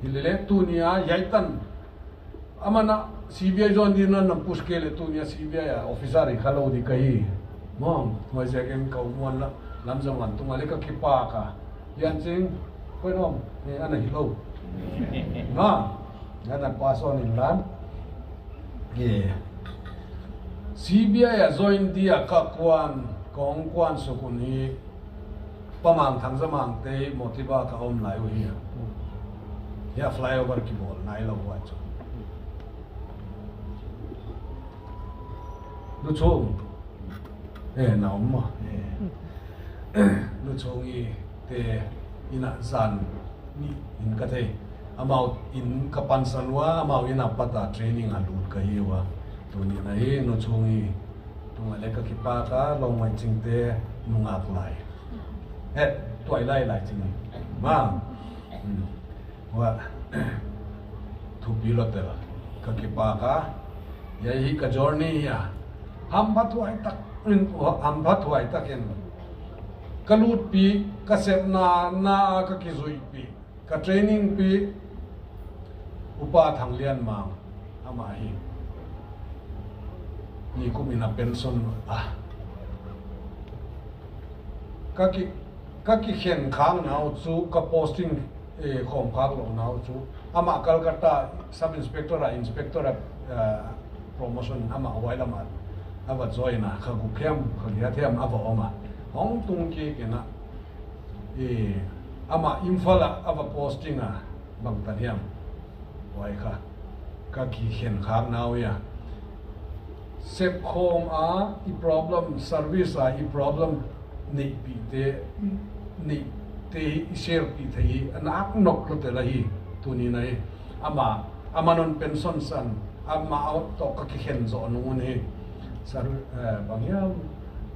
hilele tu nia yaitan amana CBI zone di na push ke le tu nia CBI officer i khalo di kai mom moi je ken kau mon la lam jong wan tu ngale ka khipa ka yan ching koi nom ne ana hi lo na na pass on in lan CBI join di ka kwan kong kwan so kun hi pamang thang zamang te motiva ka om lai hi ya flyover ki bol nai lo wa chu lu chung nào mà lu chung te ina san ni in ka the amount in kapan sanwa amount ina pata training alut ka hiwa tu ni na lu chung tu ma le ka kipa ka long mai ching te nungak lai tuai lai ching ma wa thu pi lo te ka kipa ka ya hi ka journey ya ham bathuai tak en kalut pi ka sep na ka kizui pi ka training pi upa thang lian mang ama hi ni kumina pension ka ki khen khang nau chu ka posting khom khak lo nau chu ama Calcutta sub inspector promotion ama wailama ava joina khagu khem khania them ava oma hong tung ki kena ama imfala ava posting bang taniam wai kha ka ki khen khang naw ya sep khom i problem service i problem ni pi te share pi thei anak nok lo te lahi tuni nai ama amanon pension san ama out to ka ki khen zo nu ne sar bangyam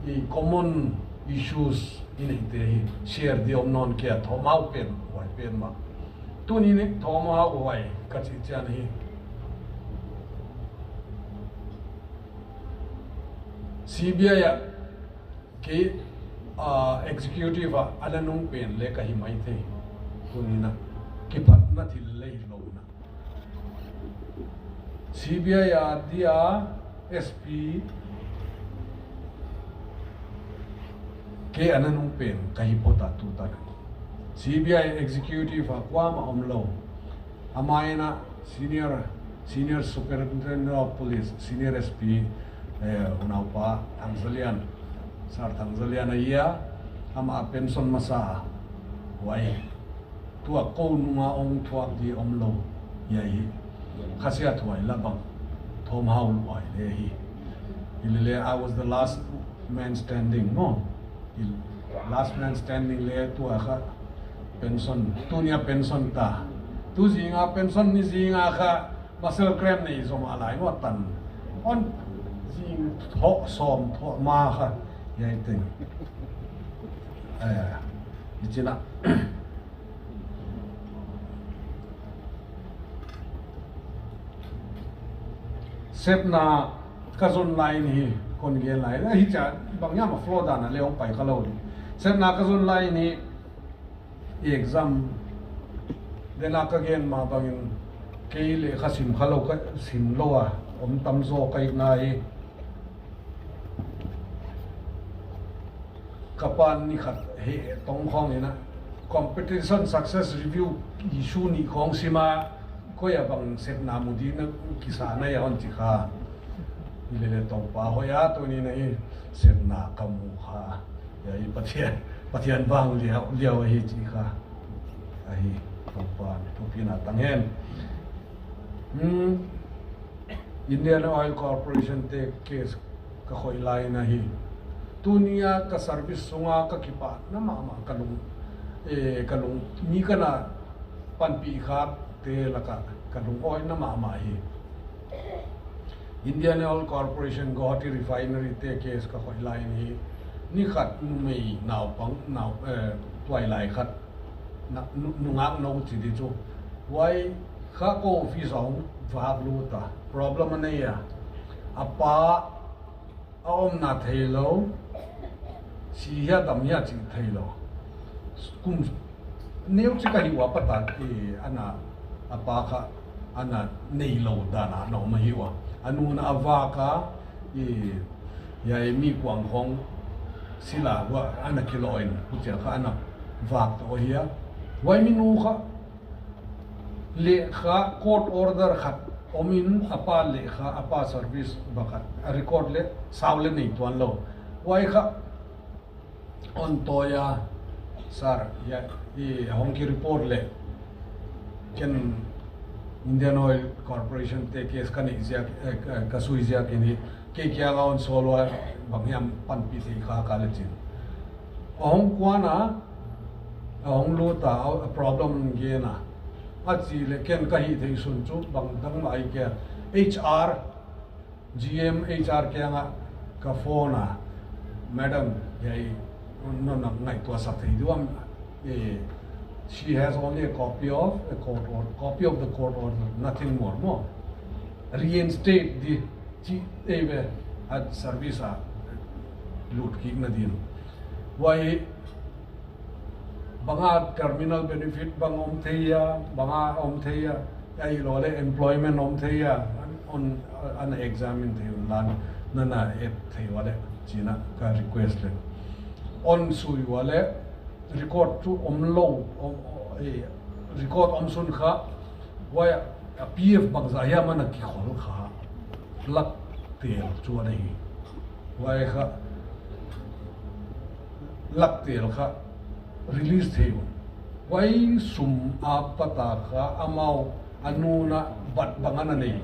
i common issues in te share di non ke thomau pen wai pen ma tu ni ne thomau wai ka chi chan hi CBI ke executive ana nung pen le ka hi mai the tunina ki pat na thil le lo na CBI dia SP ke ana nung pen ka hi pota tu ta CBI executive kwa ma omlo amaina senior superintendent of police senior SP unaupa Tanzalian sar Tanzalian iya ama pension masa wai tua ko nunga ong thuak di omlo yai khasia thuai labang thom haul wai le hi ilele I was the last man standing no last man standing le tua kha pension tunia pension ta tu zinga pension ni zinga kha muscle cramp nei som alai no tan on jing tho som tho ma kha yai ting ichina sepna kazon line hi kon ge lai hi cha bangya ma flow da na leong pai khalo sepna kazon line hi exam dena ka gen ma bangin ke le khasim khalo ka sim lowa om tam zo kai nai kapan ni khat he tong khong ina competition success review issue ni khong sima ko ya bang sep na mudi na kisa na ya on chi kha ile le to pa ho ya to ni nei sep na kamu kha ya i pathian bang liao hi chi kha ai to pa to pina tanghen Indian Oil Corporation te case ka khoi lai na hi tunia ka service sunga ka kipa na ma kalung kalung mi kana panpi kha te laka kalung oil na ma hi Indian Oil Corporation Guwahati refinery te case ka khoi lai ni ni khat nu mei naw pang naw twai lai khat nu ngak no chi di chu wai kha ko fi song vak lu ta problem ne ya apa om na thelo si ya dam ya chi thelo kum neu chi ka hi wa pata e ana apa kha ana nei lo da na no ma hi wa anu na avaka e ya mi kwang hong sila wa ana kiloin pu cha kha ana vak to hiya wai mi nu kha le kha court order khat omin apa le kha apa service bakat record le sawle nei tuan lo wai kha on toya sar ya e hongki report le ken Indian Oil Corporation te case kan izia kasu izia kini ke kya ga on solo bangyam pan pi thi kha ka le chin ong kwana ong lo ta problem ge na achi le ken ka hi thei sun chu bang dang mai ke HR GM HR ke nga ka phone a madam yai no ngai to sa thei duam she has only a copy of the court order, nothing more. No, reinstate the at service loot king na din. Why banga terminal benefit bang om theya banga om theya ay lole employment om theya on an examine the lan nana et thei wale china ka request le on sui wale record to omlo record omsun kha waya PF bangzaya mana ki khol kha lak tel chu nei waya kha lak tel kha release theu wai sum apata kha amau anuna bat bangana nei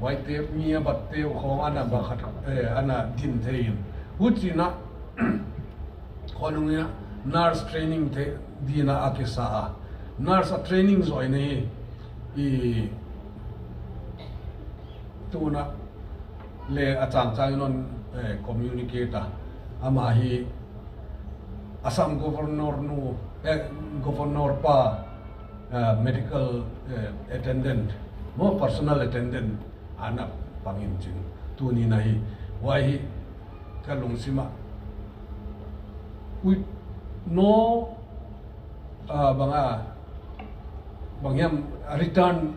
wai te mia bat te khong ana ba khat ana din thein huchina khonungia nurse training the dina akisa nurse training zoi nei I tuna le achang chang non communicator ama hi Assam governor nu governor pa medical attendant mo personal attendant anak pangin chin tuni nahi why ka lungsima we no bangyam return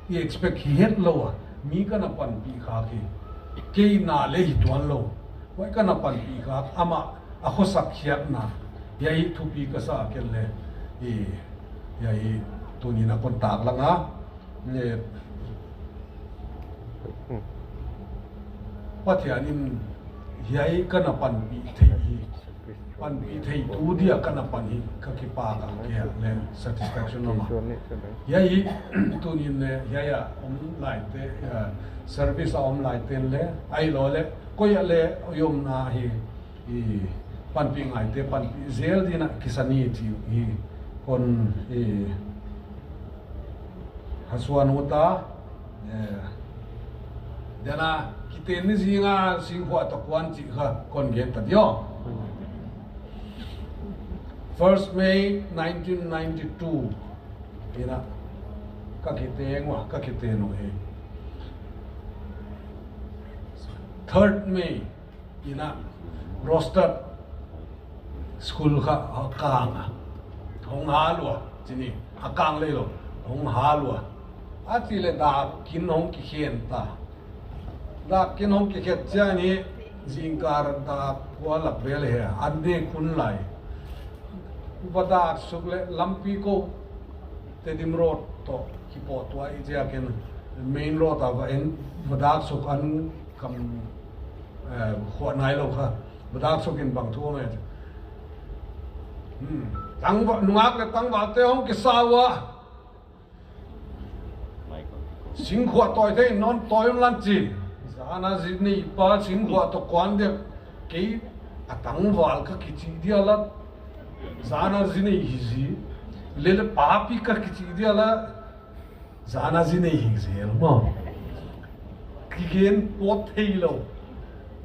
you expect he het lower mi kana pan pi kha ki ke na le hi tuan lo wai kana pan pi kha ama a khosak hiat na yai thu pi ka sa kel le yai tu ni na kon tak langa le pathianin yai kana pan pi thei tu dia kana pan hi ka ki pa ka ke le satisfaction no ma yai tu ni ne yaya lai te service lai ten le ai lo le ko ya le yom na hi pan pi ngai te pan pi zel dina kisani ti hi kon haswan uta dana kiten ni zinga singwa to kwan chi kha kon gen ta dio 1st May 1992 ina ka kiteng wa ka kiteno he 3rd May ina roster school kha akang hong halwa chini akang le lo hong halwa ati le da kin hong ki khen ta da kin hong ki khet cha ni jingkar da kwa la bel he ande kun lai vada sugle lampi ko te dimrot to ki po to ai ja ken main road ava en vada suk an kam kho nai lo kha vada suk in bang thu me tang va nuak le tang va te hong ki sawa sing kho toy te non toy lan chi sana zini pa sing kho to kwan de ke atang wal ka ki chi dia la zana zine hizi lele papi ka kichi dia la zana zine hizi mo kigen pot heilo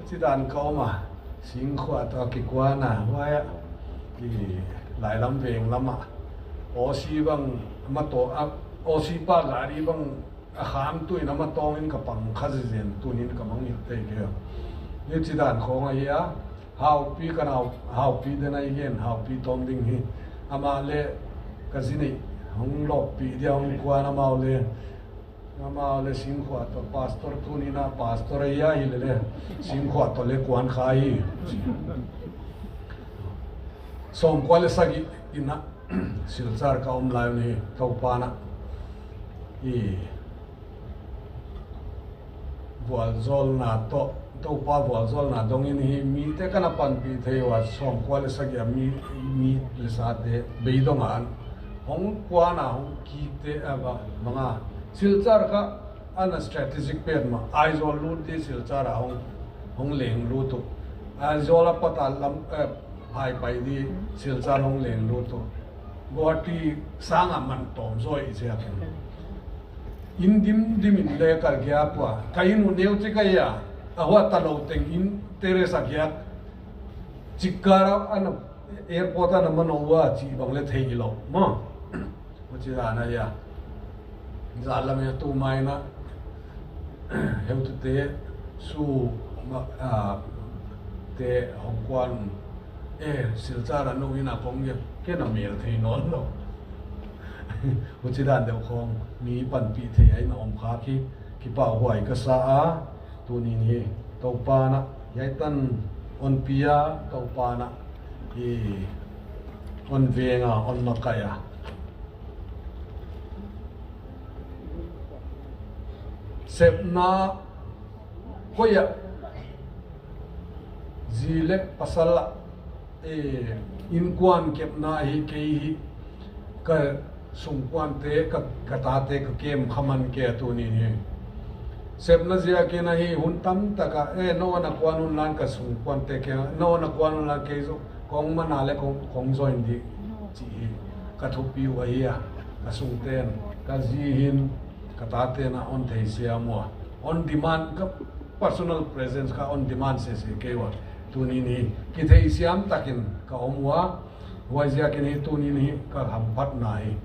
chi dan ko ma sing khwa ta ki kwa na wa ya ki lai lam veng lama o si bang ma to o si pa la ri bang a kham tu ina ma tong in ka pang kha zen tu nin ka mang ni te ke ni chi dan ko nga ya how pi kan how pi den ai gen how pi tom ding hi ama le kazini hong lo pi dia hong kwa na ma le sing khwa to pastor tu ni na pastor ya hi le sing khwa to le kwan khai som kwa le sagi ina silchar ka lai ni to pa na wal zol na to pa wal zol na dong in hi mi te kana pan pi thei wa som kwa le sagya mi le sa te be dong an hong kwa na hong ki te aba manga silchar ka ana strategic pen ma ai zol lu te silchar a hong leng lu to a zol a pata lam pai pai di silchar hong leng lu to goti sanga man tom zoi che a in dim in le kal gya kwa kainu neu chi ka ya ahwa talo teng in teresa gya chikara an airport an manowa chi bangle thei lo ma chi ana ya zala me tu mai na heu tu te su ma te hongkwan silchara no ina pong ye ke na mer thei non lo Ucidan deu khong mi pan pi the ai na om kha ki pa huai ka sa a tu ni ni to pa na yai tan on pia to pa na on venga on makaya sep na koya zile pasala in kwan kep na hi ke hi ka sungkwan te kata te ka kem khaman ke tu ni ni sep na zia ke na hi hun tam taka no na kwanun lan ka sungkwan te ke no na kwanun lan ke zo kong mana le kong join di chi ka thu pi wa ya ka sung ten ka zi hin kata te na on thei sia mo on demand ka personal presence ka on demand se ke wa tu ni ni ki thei siam takin ka omwa wa zia ke ni tu ni ni ka ham pat na hi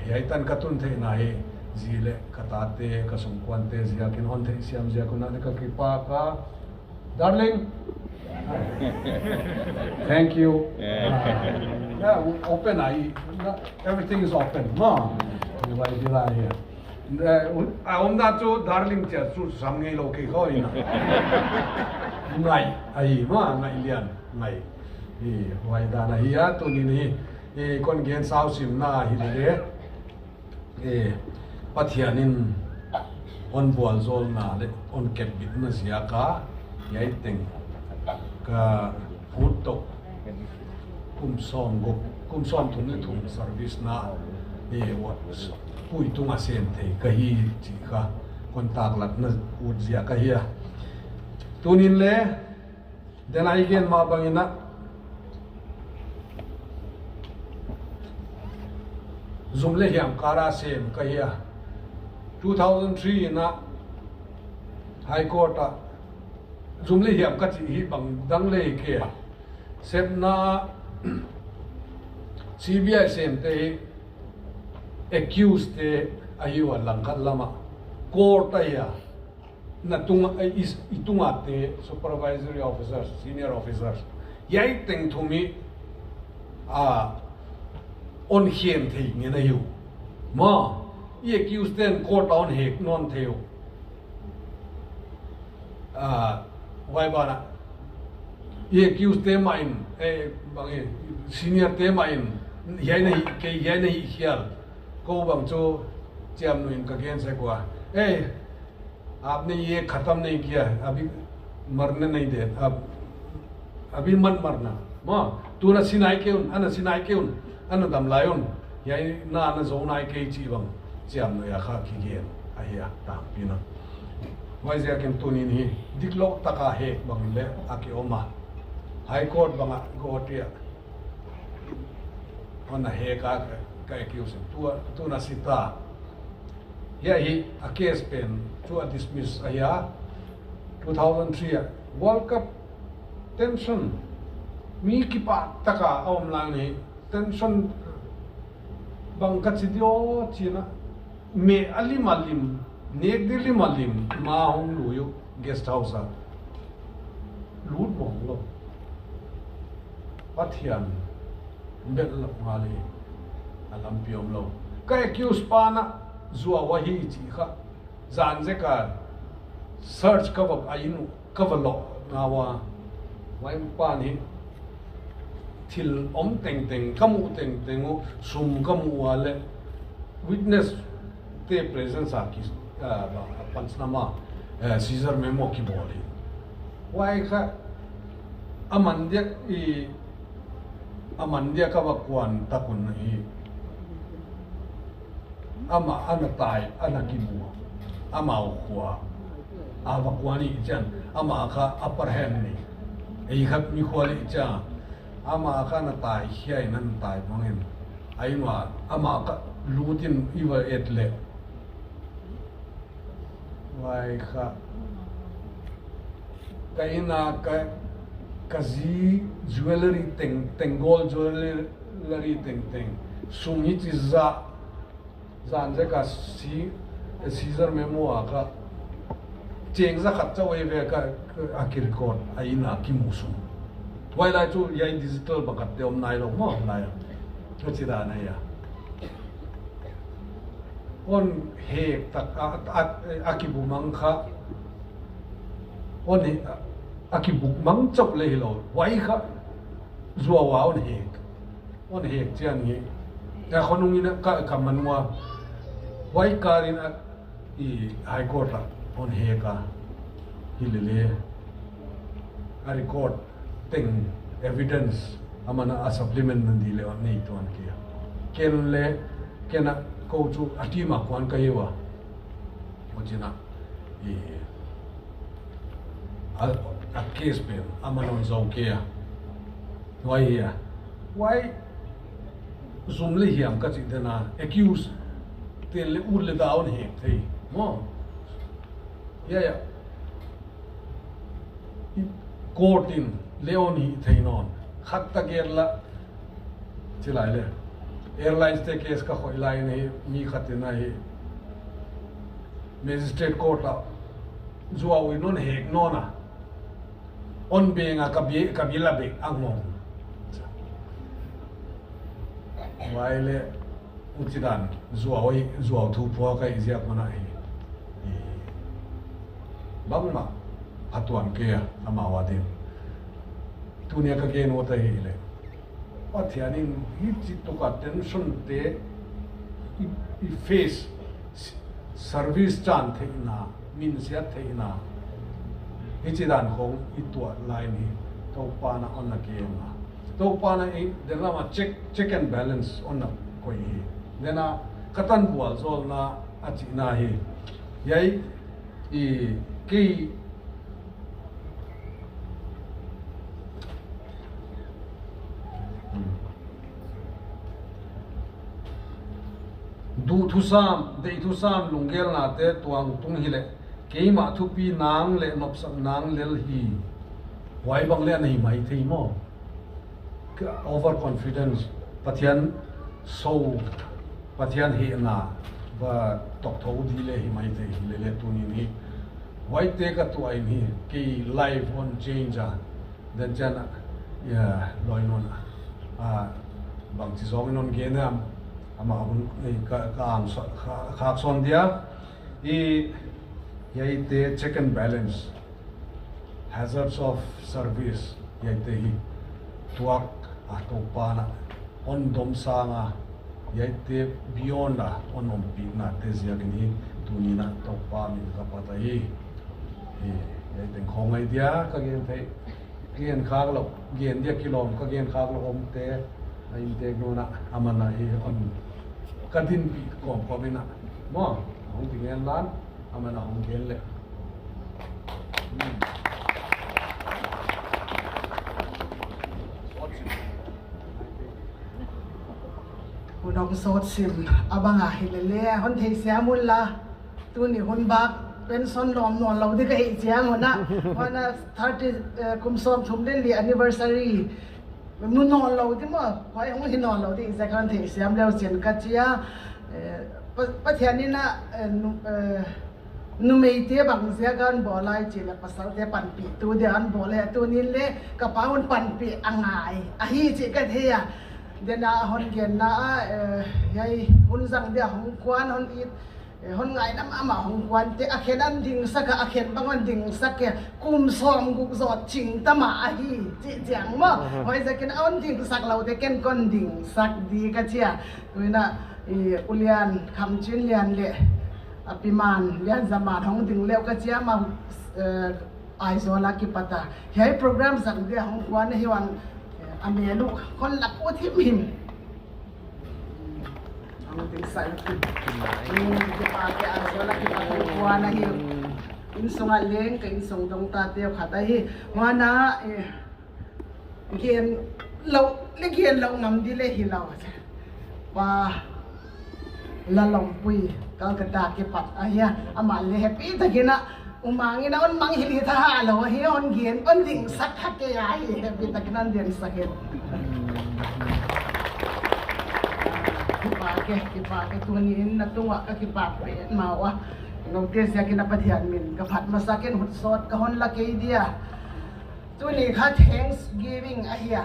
yai tan katun the na he zile katate ka sungkwan te zia kin hon the siam zia kuna ka kipa ka Darling. Thank you. Yeah, open. Everything is open. Ma, here. Ông đã cho darling chia cho sang ngày lâu cái khơi na. Ngày, ai mà ngày liền ngày. Vậy đó là hiện tôi nhìn con gen sao sim na hi le. Bắt hiện in on bual zol na le on kep bit na zia ka yai teng ka food to kum son thum le thum service na what pui tunga sen the ka hi chi ka kontak lat na ut zia ka hi tunin le den ai gen ma bangina zoom le hiam kara sem ka hi 2003 na High Court zoom le hiam ka chi hi bang dang le ke sep na CBI sem te accused te ayu langkat lama court ya na tung is itunga te supervisory officers senior officers yai teng thumi on hien thei nge na yu ma ye accused ten court on hek non theo vai bana ye accused te main bangi senior te main yai nei hial को बंग चो चैम नुइन का गेंद से कुआ आपने ये खत्म नहीं किया अभी मरने नहीं दे अब अभी मत मरना माँ तू ना सिनाई के उन अन दम लायुन यही ना जो नाई के ची बंग चैम नुया खा की गेंद आया ताम पिना वैसे क्या तू नहीं दिखलो तका है बंग ले आके ओमा हाई कोर्ट बंगा गोटिया और है का accused tu na sita ya hi a case pen to a dismiss aya 2003 World Cup tension mi ki pa taka om lang ni tension bang ka chidio china me ali malim nek dili malim ma hong lu yu guest house a lut bong lo pathian bel la mali alam piom lo ka accuse pa na zuwa wahi chi kha zan je ka search cover ainu cover lo na wa wai pa ni thil om teng kamu teng sum kamu wale witness te presence a ki panchnama Caesar memo ki boli wai kha amandia ka bakwan takun hi ama ana tai ana kimu ama khwa ava kwani chan ama kha upper hand ni ei khap ni khwali cha ama kha na tai hiai nan tai mangin aima ama ka lutin iwa etle wai kha kaina ka kazi jewelry teng gold jewelry teng sumi chiza zanje ka Caesar memo aka chengza khatcha wei ve ka akir kon aina ki musum waila chu yai digital bakat te om nai lo mo nai chu da na ya on he tak akibu mangkha on akibu mang chop le lo wai kha zuwa wa on he chian hi ya khonung ina ka manwa wai karin I high court on he ka hilele a record thing evidence amana a supplement nandi le on nei ton kia ken le kena ko chu atima kwan ka yewa ojina a case pe amana on kia why ya why zoom le hiam ka chi dena accuse te le ur le down he thei mo ya court in leoni thei non khatta gerla chilai le airlines te case ka khoi lai nei mi khatina hi magistrate court la zuwa wi non he nona on benga kabila be angong waile utidan zuaw thu phwa kai ziak mana hi bangma atuan ke amawa de tunia ka gen wata hi le pathianin hi chi to ka tension te I face service chan theina min sia theina hi chi dan khong I tua line hi to pa na on na ke ma to pa na I dena ma check and balance on na koi hi dena katan bual zol na achi na hi yai I ki du thusam dei thusam lungel na te tuang tung hi le keima thupi nang le nop sam nang lel hi wai bang le nei mai thei mo over confidence pathian so pathian hi na ba tok tho di le hi mai thei le tu ni ni wai te ka tu ai ni ki life on change then jana ya loinon bang chi zong non ge na ama abun ka ang khak son dia yai te check and balance hazards of service yai te hi tuak to pana on dom sanga yai te beyond on pi na te zia ni tu ni na to pa min ka pata hi yai ten khong ai dia ka gen te gen khak lo gen dia kilom ka gen khak lo om te ai te no na amana hi on kadin pi kom komina mo hong tingen lan amana hong gen le Udong sot sim abanga hilele hon thei sia mulla tu ni hon bak pension lom non lo de kai chiang ona ona 30 kumsom thumden li anniversary nu non lo ti mo khoi hong hi non lo ti second thei siam leo chen ka chia pathian ni na nu mei te bang sia gan bo lai chi la pasal te pan pi tu de an bo le tu ni le ka pa un pan pi angai a hi chi ka thea dena hon gen na yai hun zang dia hong kwan hon it hon ngai nam ama hong kwan te akhen an ding saka akhen bangon ding sakke kum som guk zot ching tama a hi chi jiang mo hoi zakin on ding sak lau te ken kon ding sak di ka chia tuina ulian kham chin lian le apiman lian zaman hong ding leu ka chia ma ai zo la ki pata yai program zang dia hong kwan hi wang amelu kon la ko thim him ang ting sai ki pa ke a so la ki pa ko na hi in songa leng ka in song dong ta te khata hi wana gen lo le gen lo ngam di le hi lo wa la long pui kal ka ta ke pat a ya ama le happy ta gina umangi na on mang hili tha lo hi on gen on ding sak kha ke ai happy ta gina den saket kipa ke tunin na tunga ka kipa pe mawa no te sia kina pathian min ka phat masaken hut sot ka hon la ke dia tuni kha thanksgiving a hia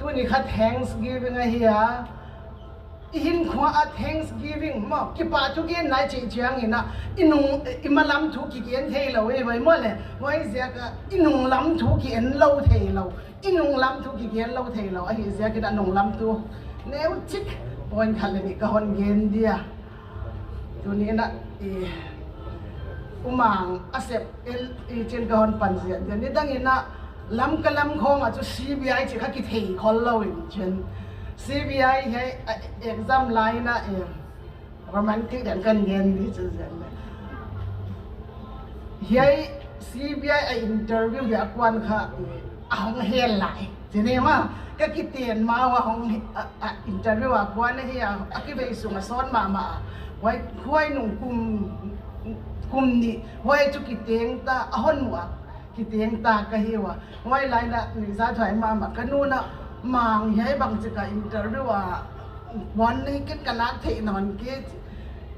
tuni kha thanksgiving a hia in khwa a thanksgiving mo kipa chu gen nai chi chiang ina inung imalam thu ki gen thei lo e vai mo le moi sia ka inung lam thu ki en lo thei lo inung lam thu ki gen lo thei lo a hi sia ki da nung lam tu neu chik point khale ni ka hon gen dia tu ni na umang asep el chen ka hon pan sia ni dang ina lam ka lam khong a chu CBI chi kha ki thei khol lo in chen CBI hai exam line na romantic dan kan gen di chu zen hai CBI a interview ya kwan kha ahong hel lai chene ma ka kitien ma wa hong interview a kwan hi a ki be sunga son ma wai khoi nung kum ni wai chu kiteng ta ahon wa kiteng ta ka hi wa wai lai na ni za thai ma kanu na mang yai bang chika interview a wan ni kit kana thei non ke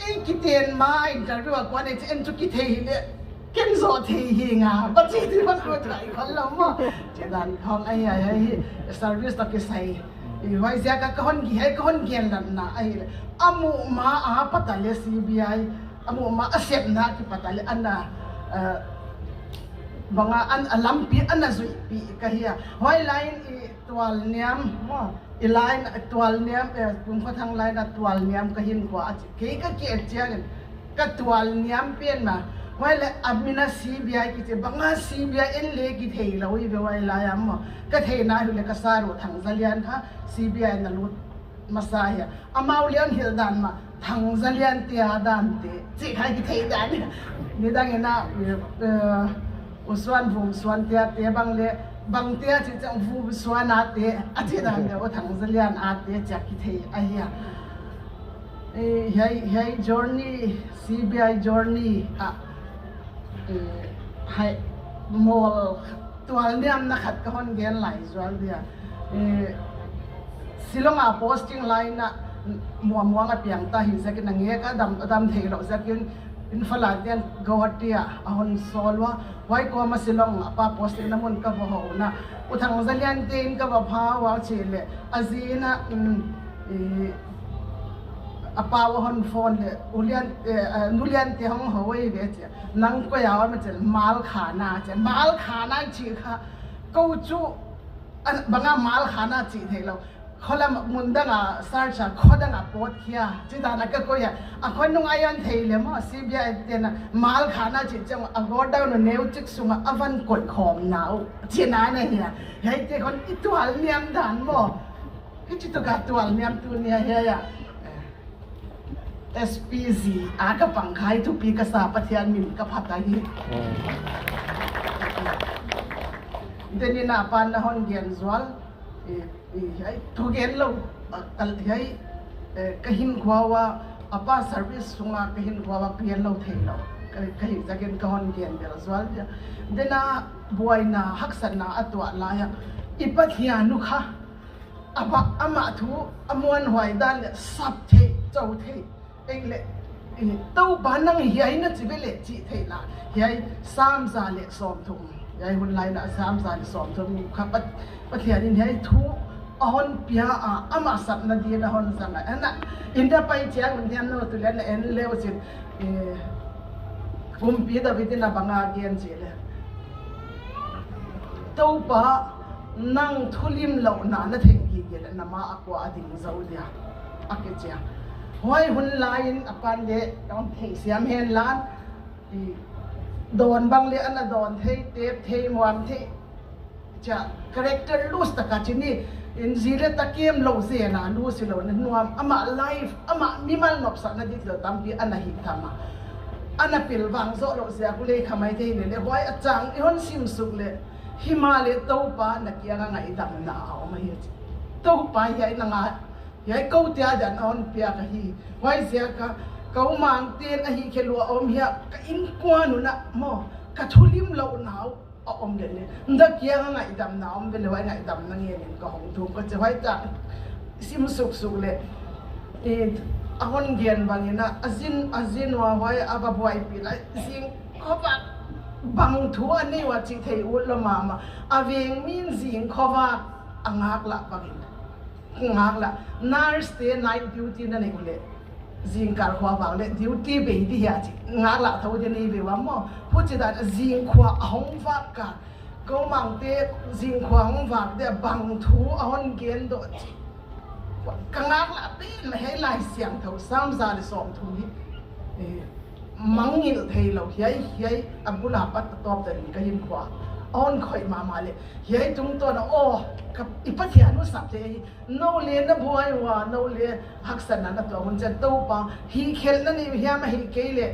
ei kitien ma interview a kwan ei en chu ki thei le ken zo thi hi nga ba chi ti ba ko trai khon lo mo che dan khong ai service to ke sai i wai sia ka kon gi hai kon gen lan na ai amu ma a patale CBI amu ma asep na ki patale ana banga an alampi ana zui pi ka hiya hoi line i twal niam mo i line twal niam pum kho thang line twal niam ka hin ko ke ka ke chiang ka twal niam pen ma hoi le amina CBI ki che banga CBI en le ki thei lo i be wai la yam mo ka thei na hu le ka saru thang zalian kha CBI na lut masaya amau lian hil dan ma thang zalian tia dan te chi khai ki thei dan ni dang ina uswan vum swan tia te bang tia chi chang vu swan a te a che dan de o thang zalian a te cha ki thei a hiya hey journey CBI journey hai mol tual niam na khat ka hon gen lai zwal dia silonga posting line na muang a piang ta hi sakin nge ka dam thei lo sakin in falatian gawatia ahon solwa wai ko ma silong pa posting na mun ka bo ho na uthang zalian tin ka ba pha wa chile azina apawa hon phone le ulian nulian te hong hoi ve che nang ko ya ma che mal khana chi kha ko chu an banga mal khana chi thelo kholam mundanga sarcha khodanga pot khia chidana ka ko ya akhon nung ayan theile mo CBI tena mal khana chi chang agor down no neu chik sunga avan kol khom nau china na hiya hei te kon itual niam dan mo kichi to ga tual niam tu nia ya SPZ aga pangkhai tu pi ka sa pathian min ka phata hi denina pan na hon gen zwal hai thu gen lo kal hai kahin khwawa apa service sunga kahin khwawa gen lo theilo kahin jagen ka hon gen ber zwal dena buaina haksan na atwa la ya ipathia nu kha apa ama thu amon hoi dan sap the chau the engle tau banang hiai na chibele chi theila hiai sam za le som thum hiai hun lai na sam za le som thum kha pathian in hiai thu ahon pia ama sap na di na hon sanga ana inda pai chiang mun hian no tu le na en leo chin pi da vidina banga gen chi le tau pa nang thulim lo na na theng gi gel na ma akwa ading zau dia akechia hoi hun lain apan de dong thei siam hen lan don bang le ana don thei tep thei muam thei cha character lose ta ka chini in zile takiem lo ze na lu si lo na nuam ama life ama mimal nop sa na dit lo tampi ana hi thama ana pil wang zo lo sia ku le khamai thei le hoi achang i hon sim suk le himale to pa na kia nga ngai dam na o ma hi to pa ya na nga yai câu tia dan on pia ka hi wai sia ka kau mang ten a hi khelu om hia ka in kwa nu na mo ka thulim lo nau om le le nda kia nga ngai dam na om le wai ngai dam na nge nin ka hong thum ka che wai ta sim suk suk le ahon gen bangina azin wa wai aba boy pi la sing khoba bang thu ani wa chi thei u lo mama aveng min jing khowa angak la bangin ngak la nurse te night duty na ne ule jing kar khwa bang le duty be di ya chi ngak la tho de ni be wa mo pu chi da jing khwa hong wa ka ko mang te jing khwa hong wa de bang thu ahon gen do chi ka ngak la pe ma he lai siang tho sam za le som thu ni mangil thei lo hiai abula pat top da ni ka him khwa on khoi ma le hiai tung to na o ka ipathia nu sap te no le na boy wa no le haksan na to hun chen to pa hi khel na ni hiam hi ke le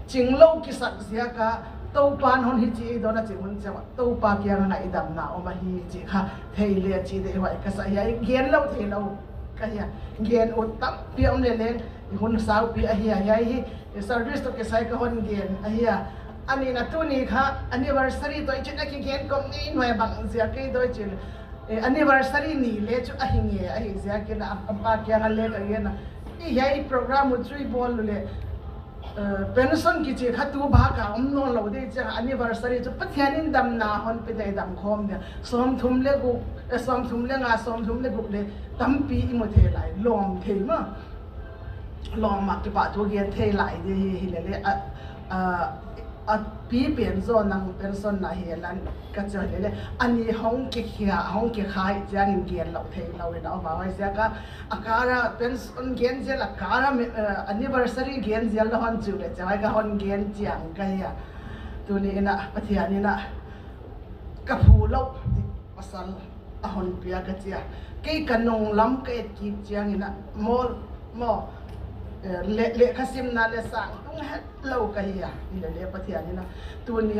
chinglo ki sak sia ka to pan hon hi chi do na chi hun cha to pa kya nga idam na o ma hi chi kha thei le chi de hoi ka sa hiai gen lo thei lo ka ya gen o tam pi om le le hun sau pi a hi hi service to ke sai ka hon gen a hi ani na tu ni kha anniversary to ichna ki gen kom ni noi bang sia ke do chin anniversary ni le chu a hinge a hi sia ke na pa kya ga le ka ye na i hei program u chui bol le เป็นส่วนกิจขัดตัวบ้ากอมนอนเราได้จังอันนี้วันสรีจะพัฒนินดำนาฮอนไปได้ดำคอมเนี่ยซ้อมทุ่มเล็กุซ้อมทุ่มเล็กซ้อมทุ่มเล็กุเลยตั้มปีอิมเทไหลลองเทมั้งลองมากี่บาทตัวเกียนเทไหลดีเลยปีเปลี่ยนโซนนังเป็นโซนไหนเห็นนั้นก็จะเห็นเลยอันนี้ห้องเกี่ยห้องเกี่ยขายจะเงินเกียนเราเทเราเนี่ยเอามาไว้เสียก็อาการเป็นโซนเกียนเสียละการอันนี้บริษัทเกียนเสียละห้องจุดเลยจะไว้ก็ห้องเกียนเจียงกันอ่ะตัวนี้นะประเทศนี้นะกับผู้ลบภาษาห้องเปียกเจียกี่กันนงล้ำกี่กีเจียงนี่นะมอเละขสิมนาเลสังต้องให้เราก็เฮียนี่เละประเทศนี้นะตัวนี้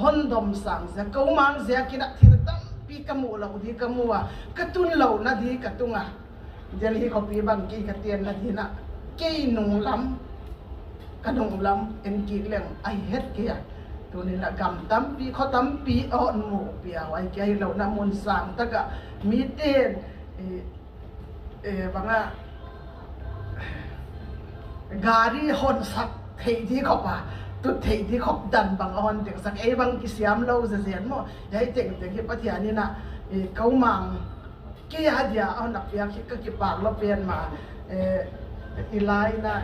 ฮอนดมสังเสียกูมังเสียกินที่ตั้งปีกมูเราดีกมูอ่ะกระตุ้นเรานาทีกระตุ้งอ่ะเดี๋ยวนี้เขาปีบางกี่กระเตียนนาทีนะกี่หนุ่งล้ำกระหนุ่งล้ำเอ็นกี่เรื่องไอเฮ็ดเกียตัวนี้นะกำตั้มปีเขาตั้มปีอ่อนหมูเปียไว้แกเราน้ำมันสังตะกะมีเต้นบางอ่ะกาลีฮอนสักเทีที่เขาป่ะตุดเทีที่เขาดันบางฮอนเด็กสักบางกิสยามเราจะเสียนมั้งยัยเด็กที่ประเทศนี้นะเขามังกี่ฮะเดียเอาหนักเปียกก็กี่ปากเราเปลี่ยนมาอีไลนะ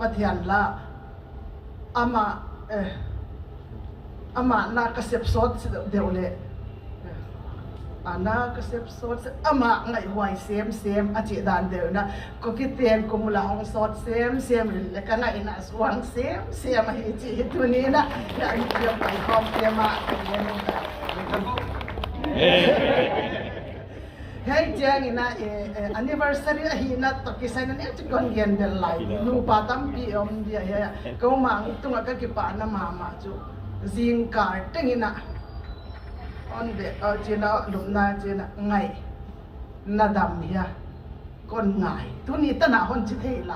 ประเทศละอามาน่ากระเสพสดเดี๋ยวเลยอานาก็เซฟสดอามาไงหวยเซมอาจิดานเดียวนะก็คิดเตียนกุมลาของสดเซมเลยกันนะอินาสว่างเซมมาฮิจิตัวนี้นะอยากเกี่ยวกับความเตรียมมาเป็นยังไงให้เจ้านี่นะanniversary อาหินะตกิสัยนั่นเองจะก่อนเย็นเดลไลนูปาตัมปีอมเดียก็มังตุงก็กิปานะมาจูซิงการ์ติงินะอันเดเจน่าลุมนาเจน่าไงนาดำเฮียก้นไงทุนี้ตั้งหน้าฮอนจิตให้ไหล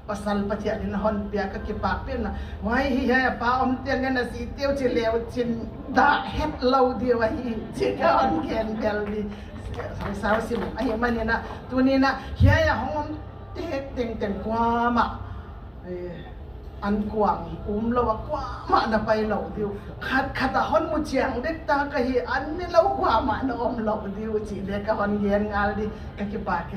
ภาษาประเทศนี้นะฮอนเปียก็เก็บปากเป็นนะไว้เฮียป้าอมเตียนเนี่ยสิเตียวจิเลวจินด่าเฮ็ดเราเดียวไว้จิก็อันเกนเดลดีสาวสิมันไอ้มันเนี่ยนะตัวนี้นะเฮียห้องเต็งกว่ามาอันกว้างเราว่ากว้างมาน่ะไปเราเดียวขัดฮอนมุเชียงเด็กตากะเฮียอันนี้เรากว่ามานะอมเราเดียวจีเด็กกะฮอนเย็นงานดีกะกิปาก